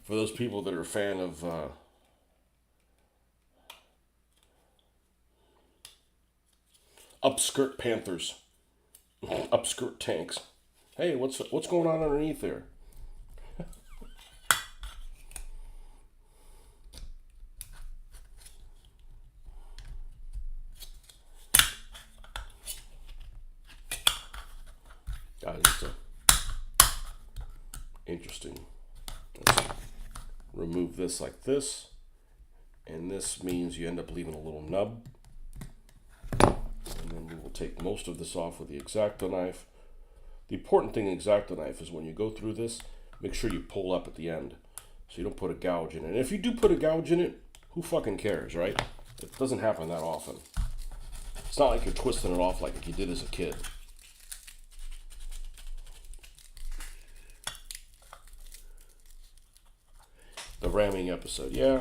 [SPEAKER 1] For those people that are a fan of upskirt Panthers, upskirt tanks. Hey, what's going on underneath there? Guys, it's interesting. Let's remove this like this, and this means you end up leaving a little nub. And then we will take most of this off with the X-Acto knife. The important thing in X-Acto knife is when you go through this, make sure you pull up at the end so you don't put a gouge in it. And if you do put a gouge in it, who fucking cares, right? It doesn't happen that often. It's not like you're twisting it off like you did as a kid. The ramming episode, yeah.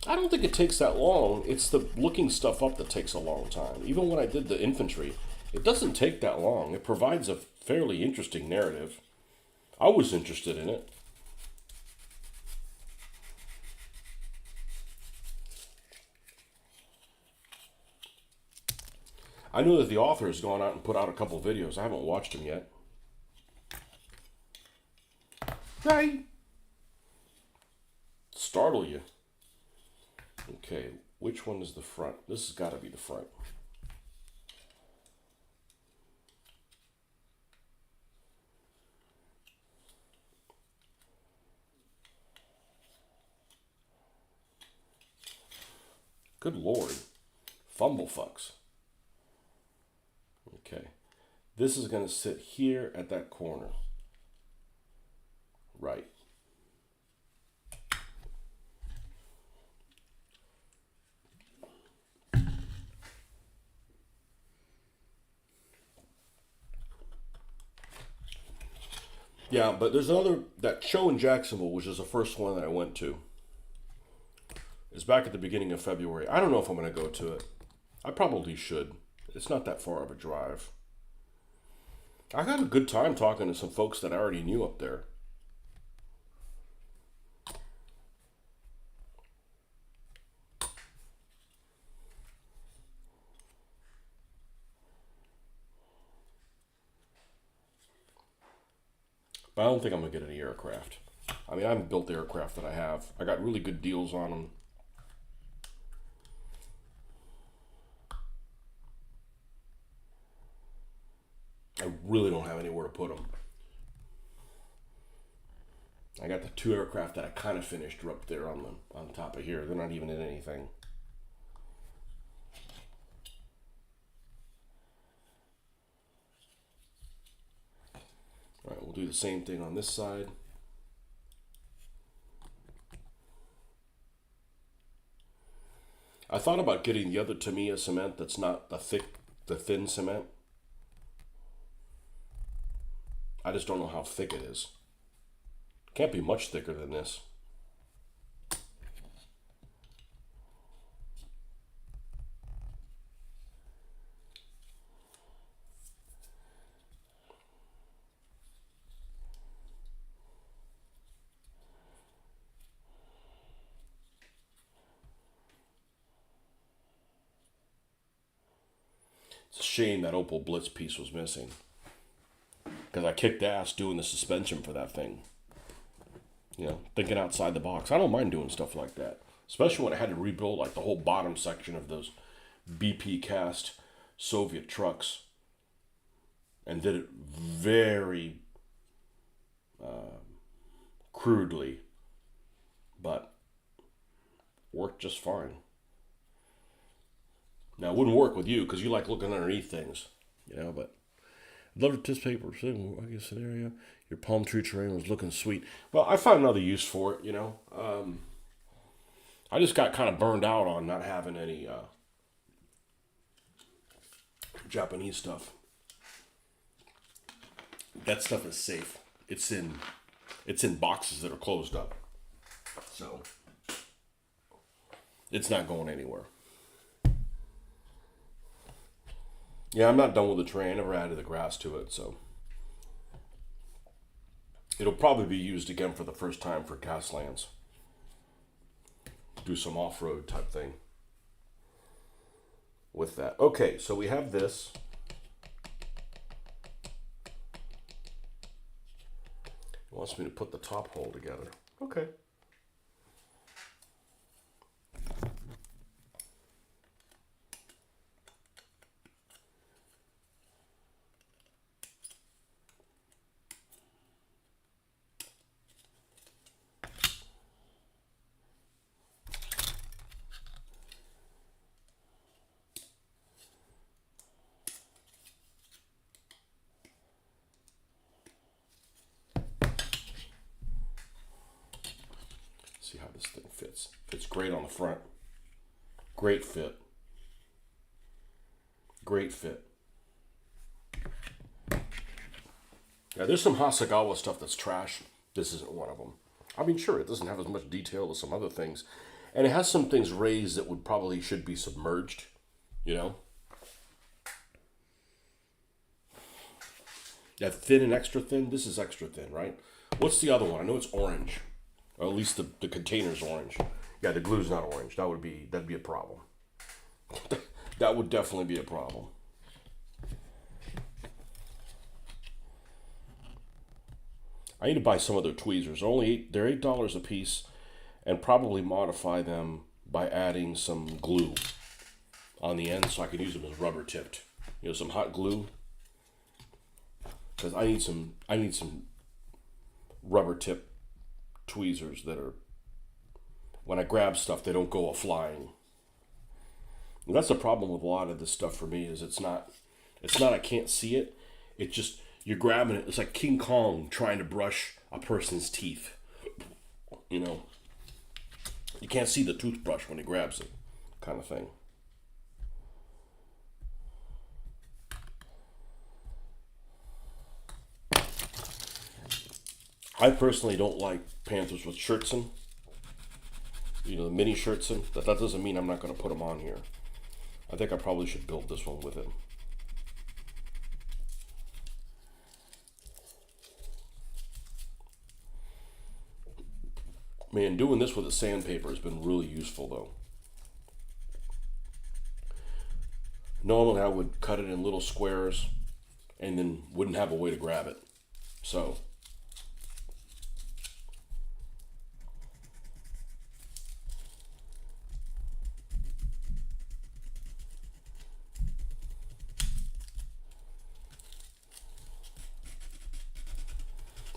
[SPEAKER 1] I don't think it takes that long. It's the looking stuff up that takes a long time. Even when I did the infantry, It doesn't take that long. It provides a fairly interesting narrative. I was interested in it. I know that the author has gone out and put out a couple videos. I haven't watched them yet. Right. Startle you. Okay, which one is the front? This has got to be the front. Good Lord. Fumble fucks. Okay. This is going to sit here at that corner. Right. Yeah, but there's another, that show in Jacksonville, which is the first one that I went to. It's back at the beginning of February. I don't know if I'm going to go to it. I probably should. It's not that far of a drive. I had a good time talking to some folks that I already knew up there. But I don't think I'm going to get any aircraft. I mean, I haven't built the aircraft that I have. I got really good deals on them. I really don't have anywhere to put them. I got the 2 aircraft that I kind of finished are up there on top of here. They're not even in anything. All right, we'll do the same thing on this side. I thought about getting the other Tamiya cement that's not the thin cement. I just don't know how thick it is. Can't be much thicker than this. It's a shame that Opal Blitz piece was missing. Because I kicked ass doing the suspension for that thing. You know, thinking outside the box. I don't mind doing stuff like that. Especially when I had to rebuild like the whole bottom section of those BP cast Soviet trucks. And did it very crudely. But worked just fine. Now, it wouldn't work with you because you like looking underneath things. You know, but I'd love to participate for a scenario. Your palm tree terrain was looking sweet. Well, I found another use for it, you know. I just got kind of burned out on not having any Japanese stuff. That stuff is safe. It's in boxes that are closed up. So it's not going anywhere. Yeah, I'm not done with the terrain. I never added the grass to it, so it'll probably be used again for the first time for Gaslands. Do some off-road type thing with that. Okay, so we have this. It wants me to put the top hole together. Okay. See how this thing fits. Fits great on the front. Great fit. Great fit. Yeah, there's some Hasegawa stuff that's trash. This isn't one of them. I mean, sure, it doesn't have as much detail as some other things. And it has some things raised that should be submerged, you know? that thin and extra thin. This is extra thin, right? What's the other one? I know it's orange, or at least the container's orange. Yeah, the glue's not orange. That'd be a problem. That would definitely be a problem. I need to buy some of their tweezers. They're $8 a piece, and probably modify them by adding some glue on the end so I can use them as rubber tipped. You know, some hot glue. Because I need some rubber tip tweezers that are, when I grab stuff, they don't go a flying. And that's the problem with a lot of this stuff for me, is it's not I can't see it. It's just, you're grabbing it. It's like King Kong trying to brush a person's teeth. You know, you can't see the toothbrush when he grabs it, kind of thing. I personally don't like Panthers with shirts in. You know, the mini shirts in. That doesn't mean I'm not going to put them on here. I think I probably should build this one with it. Man, doing this with a sandpaper has been really useful, though. Normally I would cut it in little squares and then wouldn't have a way to grab it. So,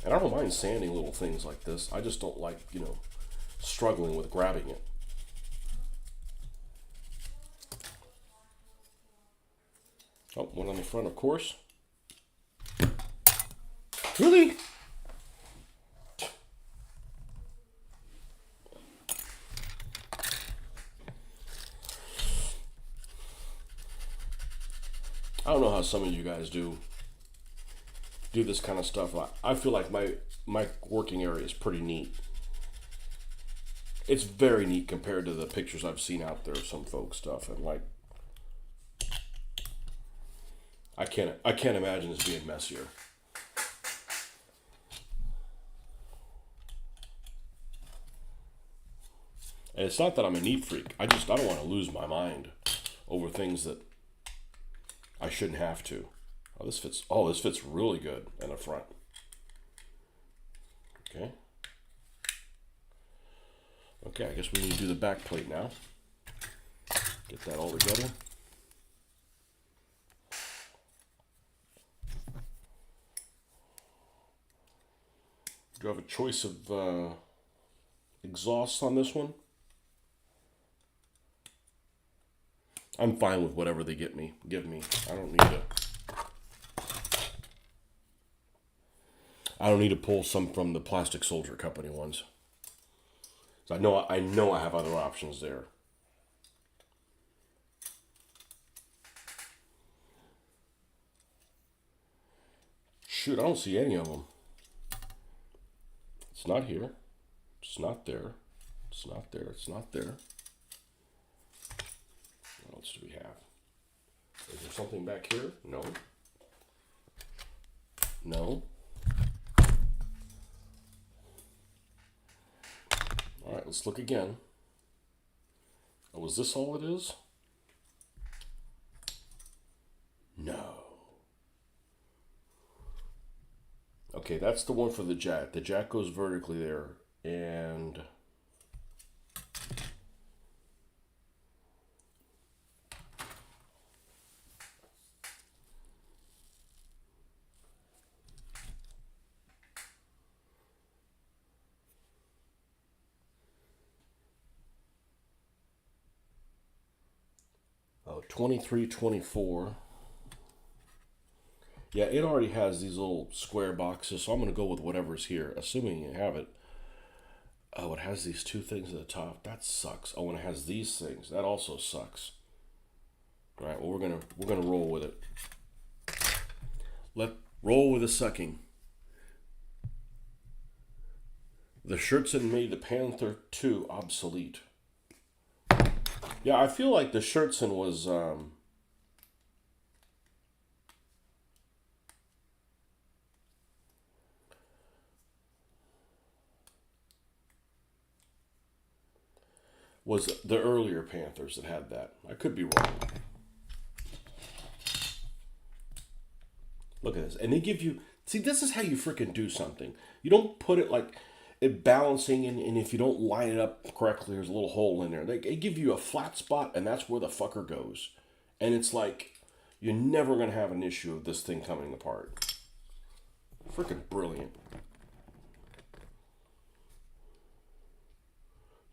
[SPEAKER 1] and I don't mind sanding little things like this. I just don't like, you know, struggling with grabbing it. Oh, one on the front, of course. Really? I don't know how some of you guys do this kind of stuff. I feel like my working area is pretty neat. It's very neat compared to the pictures I've seen out there of some folks' stuff, and like, I can't imagine this being messier. And it's not that I'm a neat freak. I don't want to lose my mind over things that I shouldn't have to. This fits really good in the front. Okay. Okay, I guess we need to do the back plate now. Get that all together. Do you have a choice of exhausts on this one? I'm fine with whatever they give me. I don't need to pull some from the Plastic Soldier Company ones. So I know I have other options there. Shoot, I don't see any of them. It's not here. It's not there. It's not there. It's not there. What else do we have? Is there something back here? No. No. All right, let's look again. Oh, is this all it is? No. Okay, that's the one for the jack. The jack goes vertically there, and oh, 23, 24. Yeah, it already has these little square boxes, so I'm going to go with whatever's here, assuming you have it. Oh, it has these two things at the top. That sucks. Oh, and it has these things. That also sucks. All right, well, we're gonna roll with it. Roll with the sucking. The Shirtson made the Panther 2 obsolete. Yeah, I feel like the Shirtson was was the earlier Panthers that had that. I could be wrong. Look at this. And they give you, see, this is how you freaking do something. You don't put it like it balancing, and if you don't line it up correctly, there's a little hole in there. They give you a flat spot, and that's where the fucker goes. And it's like, you're never going to have an issue of this thing coming apart. Freaking brilliant.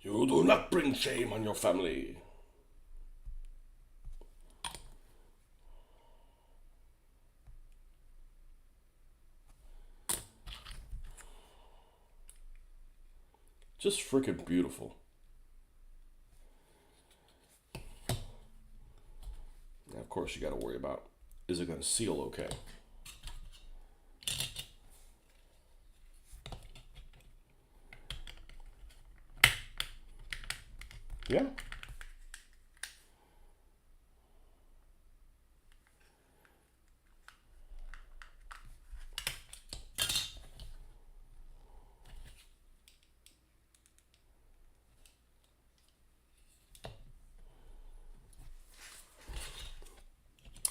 [SPEAKER 1] You do not bring shame on your family. Just freaking beautiful. Now, of course, you got to worry about, is it going to seal okay? Yeah.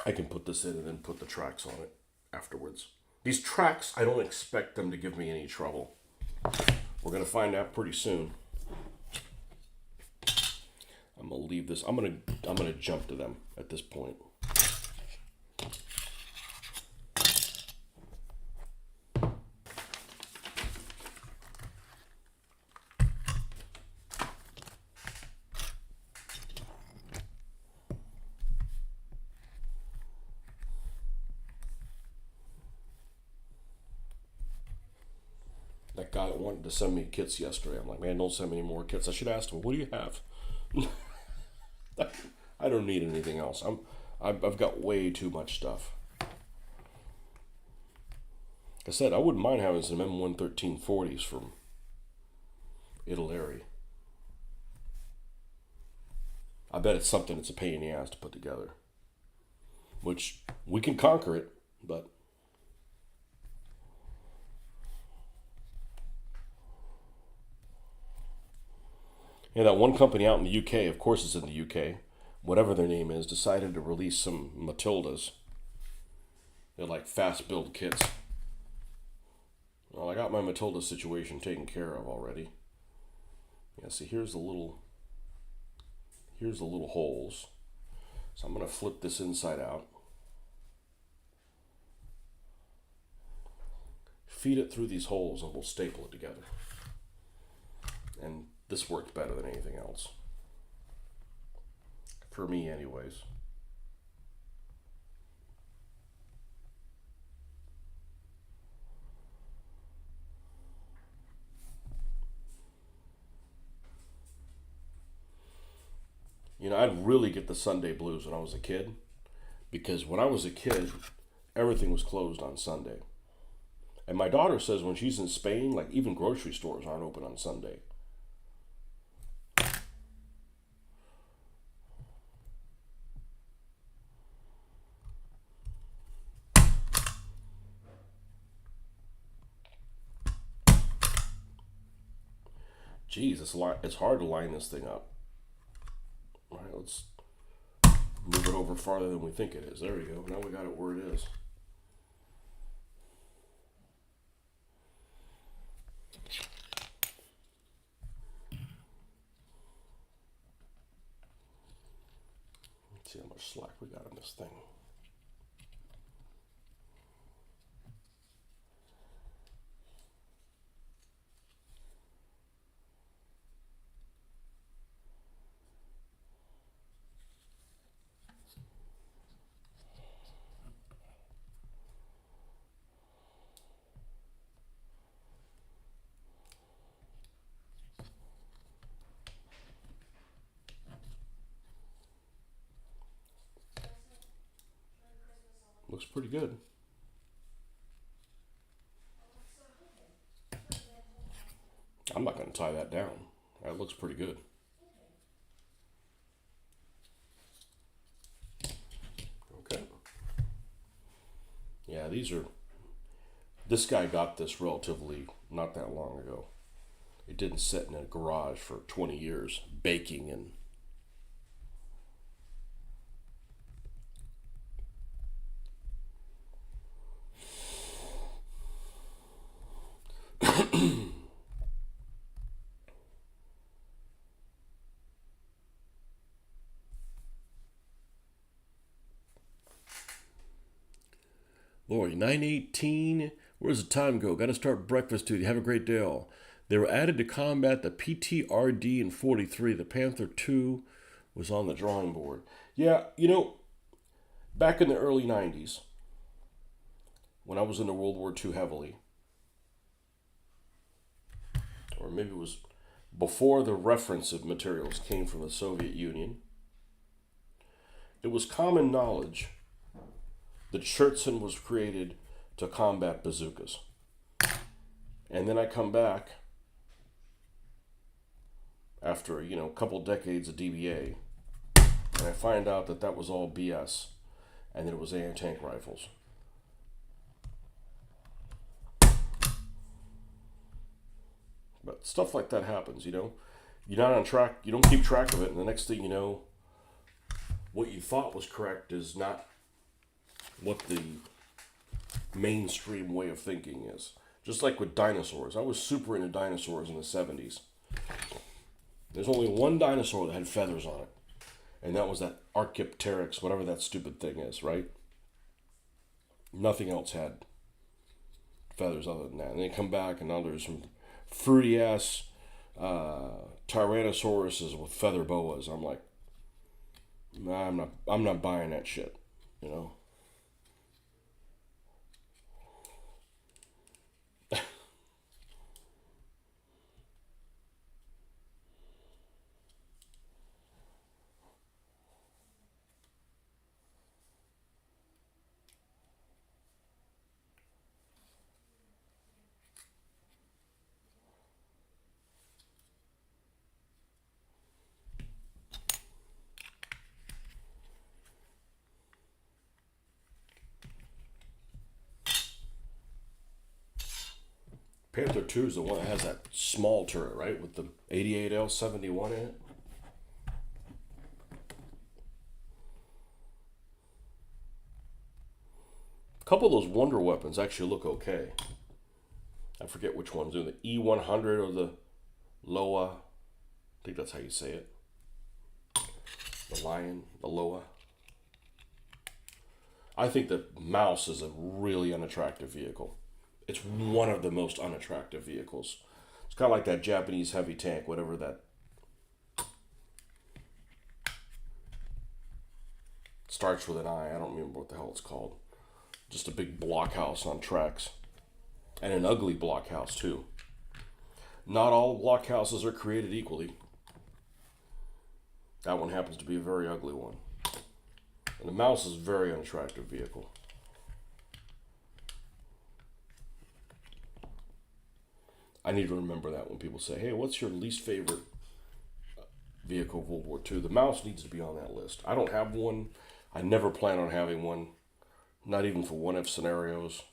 [SPEAKER 1] I can put this in and then put the tracks on it afterwards. These tracks, I don't expect them to give me any trouble. We're going to find out pretty soon. I'm going to leave this. I'm going to jump to them at this point. That guy that wanted to send me kits yesterday, I'm like, man, don't send me any more kits. I should ask him, what do you have? I don't need anything else. I've got way too much stuff. Like I said, I wouldn't mind having some M11340s from Italy. I bet it's something that's a pain in the ass to put together. Which, we can conquer it, but... Yeah, that one company out in the UK, of course it's in the UK, whatever their name is, decided to release some Matildas. They're like fast build kits. Well, I got my Matilda situation taken care of already. Yeah, see, here's the little holes. So I'm going to flip this inside out. Feed it through these holes and we'll staple it together. And this works better than anything else. For me, anyways. You know, I'd really get the Sunday blues when I was a kid. Because when I was a kid, everything was closed on Sunday. And my daughter says when she's in Spain, like even grocery stores aren't open on Sunday. Geez, it's hard to line this thing up. All right, let's move it over farther than we think it is. There we go. Now we got it where it is. Let's see how much slack we got on this thing. Looks pretty good. I'm not going to tie that down. That looks pretty good. Okay. Yeah, this guy got this relatively not that long ago. It didn't sit in a garage for 20 years baking and Lori, 9:18. Where's the time go? Got to start breakfast, dude. Have a great day all. They were added to combat the PTRD in 43. The Panther 2 was on the drawing board. Yeah, back in the early 90s, when I was into World War II heavily, or maybe it was before the reference of materials came from the Soviet Union, it was common knowledge that Schertzen was created to combat bazookas. And then I come back after, a couple decades of DBA, and I find out that that was all BS, and that it was anti-tank rifles. But stuff like that happens, You're not on track, you don't keep track of it, and the next thing you know, what you thought was correct is not what the mainstream way of thinking is. Just like with dinosaurs. I was super into dinosaurs in the 70s. There's only one dinosaur that had feathers on it, and that was that Archaeopteryx, whatever that stupid thing is, right? Nothing else had feathers other than that. And they come back, and now there's some fruity ass Tyrannosauruses with feather boas. I'm like, nah, I'm not buying that shit, Panther 2 is the one that has that small turret, right? With the 88L71 in it. A couple of those Wonder Weapons actually look okay. I forget which one's doing the E100 or the Loa. I think that's how you say it. The Lion, the Loa. I think the Mouse is a really unattractive vehicle. It's one of the most unattractive vehicles. It's kind of like that Japanese heavy tank, whatever that starts with an I. I don't remember what the hell it's called. Just a big blockhouse on tracks. And an ugly blockhouse, too. Not all blockhouses are created equally. That one happens to be a very ugly one. And the Mouse is a very unattractive vehicle. I need to remember that when people say, hey, what's your least favorite vehicle of World War II? The Mouse needs to be on that list. I don't have one. I never plan on having one. Not even for what-if scenarios.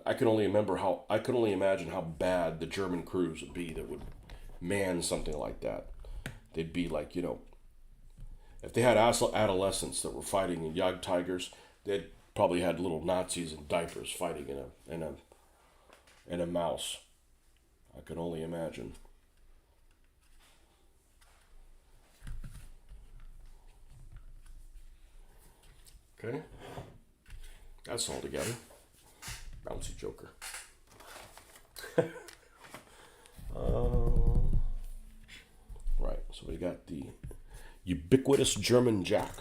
[SPEAKER 1] I can only imagine how bad the German crews would be that would man something like that. They'd be like, if they had adolescents that were fighting in Jagd Tigers, they'd probably had little Nazis in diapers fighting in a Mouse. I can only imagine. Okay. That's all together. Bouncy Joker. Right, so we got the ubiquitous German Jack.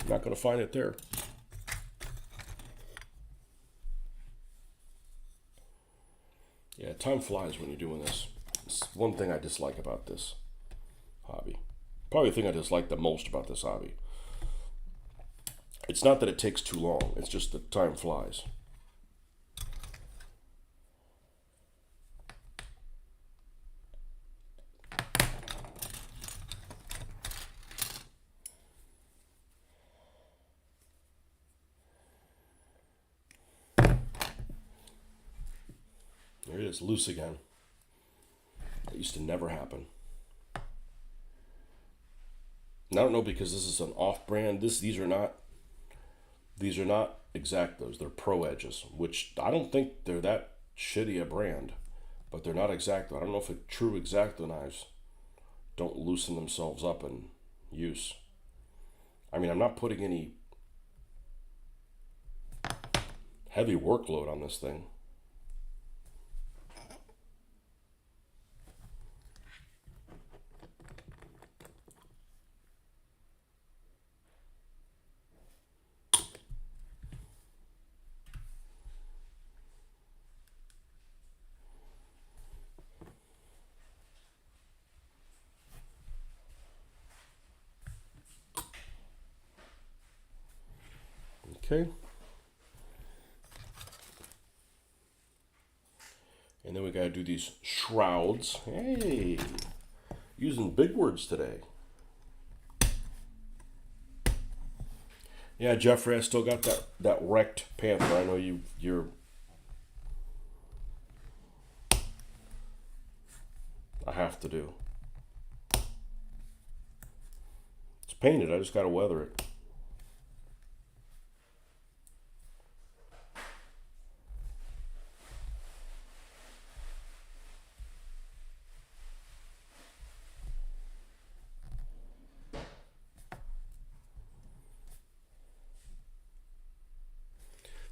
[SPEAKER 1] Not going to find it there. Yeah, time flies when you're doing this. It's one thing I dislike about this hobby. Probably the thing I dislike the most about this hobby. It's not that it takes too long, it's just that time flies. There it is, loose again. That used to never happen. And I don't know, because this is an off-brand. These are not Exactos. They're Pro Edges, which I don't think they're that shitty a brand, but they're not Exacto. I don't know if true Exacto knives don't loosen themselves up in use. I mean, I'm not putting any heavy workload on this thing. Okay. And then we got to do these shrouds. Hey, using big words today. Yeah, Jeffrey, I still got that wrecked Panther. I know you're. I have to do. It's painted. I just got to weather it.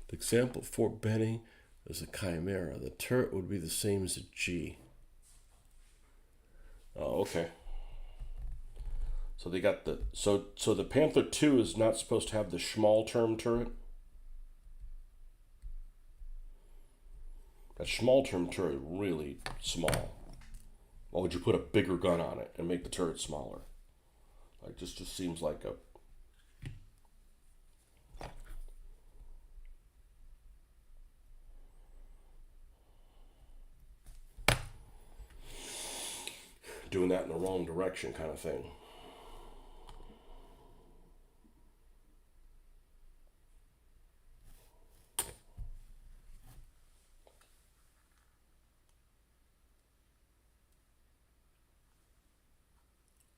[SPEAKER 1] The example for Benny is a Chimera. The turret would be the same as a G. Oh, okay. So they got the so the Panther 2 is not supposed to have the small term turret. That small term turret really small. Why would you put a bigger gun on it and make the turret smaller? Like, this just seems like a doing that in the wrong direction kind of thing.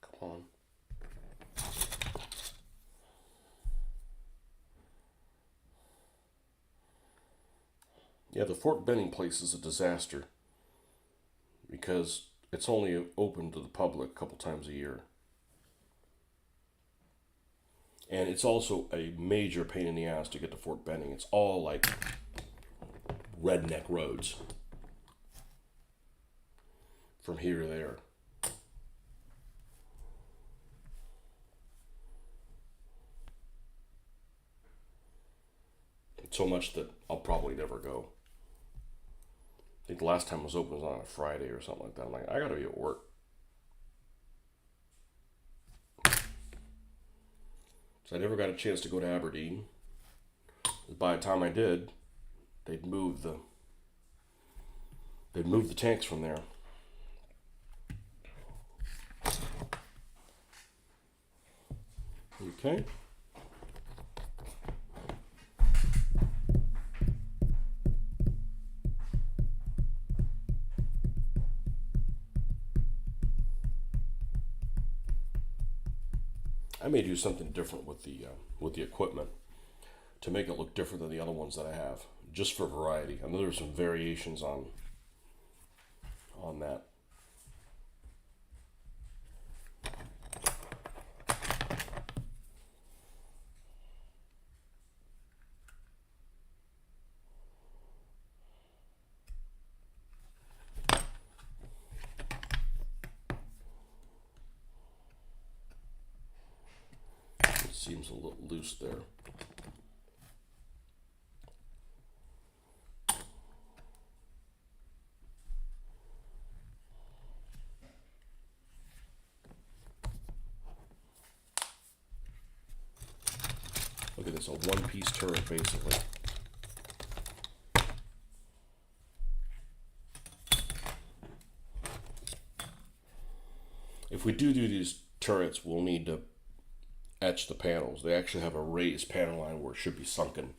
[SPEAKER 1] Come on. Yeah, the Fort Benning place is a disaster because it's only open to the public a couple times a year. And it's also a major pain in the ass to get to Fort Benning. It's all like redneck roads from here to there. So much that I'll probably never go. I think the last time it was open was on a Friday or something like that. I'm like, I gotta be at work. So I never got a chance to go to Aberdeen. By the time I did, they'd moved the tanks from there. Okay. I may do something different with the equipment to make it look different than the other ones that I have, just for variety. I know there's some variations on that. It seems a little loose there. Look at this, a one-piece turret, basically. If we do these turrets, we'll need to etch the panels. They actually have a raised panel line where it should be sunken.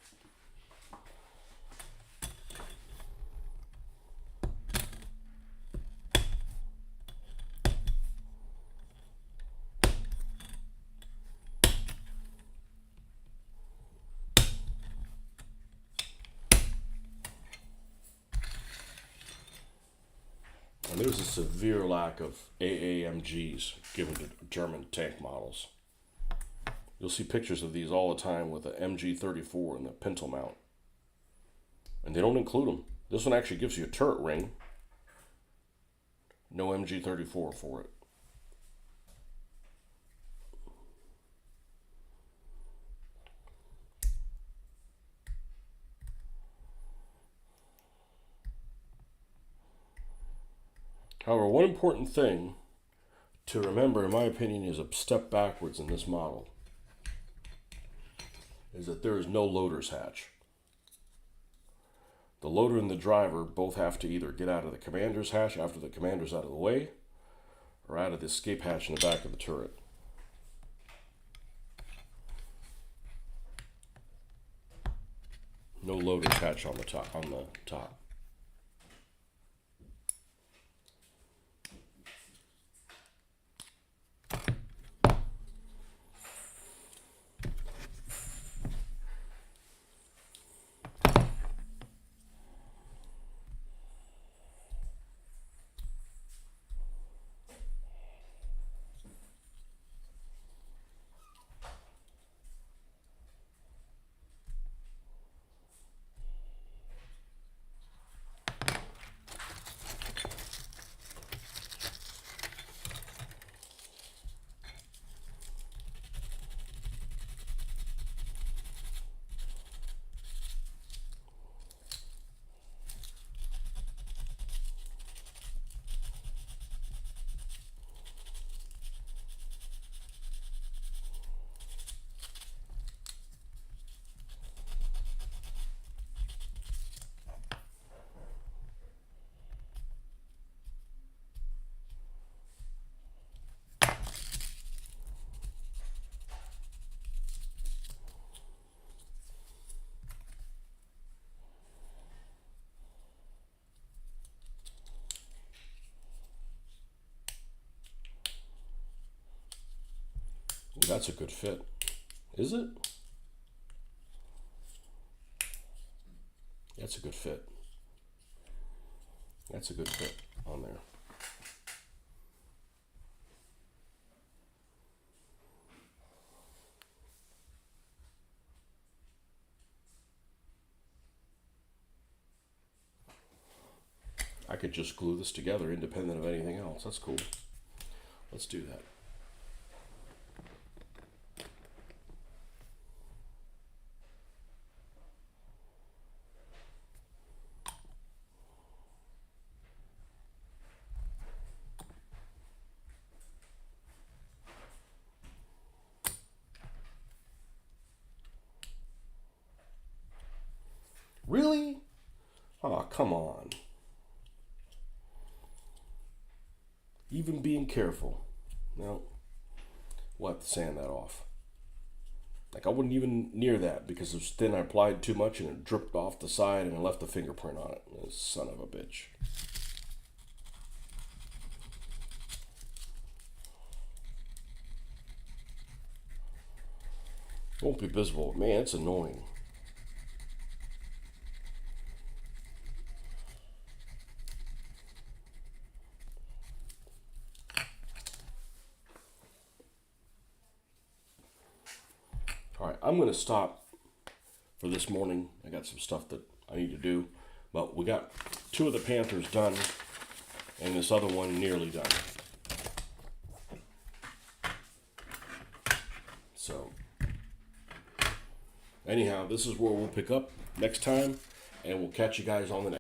[SPEAKER 1] And there's a severe lack of AAMGs given to German tank models. You'll see pictures of these all the time with the MG34 and the pintle mount. And they don't include them. This one actually gives you a turret ring. No MG34 for it. However, one important thing to remember, in my opinion, is a step backwards in this model, is that there is no loader's hatch. The loader and the driver both have to either get out of the commander's hatch after the commander's out of the way, or out of the escape hatch in the back of the turret. No loader's hatch on the top. That's a good fit. Is it? That's a good fit. That's a good fit on there. I could just glue this together independent of anything else. That's cool. Let's do that. Really? Oh, come on. Even being careful. No. We'll have to sand that off. Like, I wouldn't even near that because then I applied too much and it dripped off the side and I left a fingerprint on it. Son of a bitch. Won't be visible. Man, it's annoying. All right, I'm going to stop for this morning. I got some stuff that I need to do, but we got 2 of the Panthers done and this other one nearly done. So, anyhow, this is where we'll pick up next time, and we'll catch you guys on the next.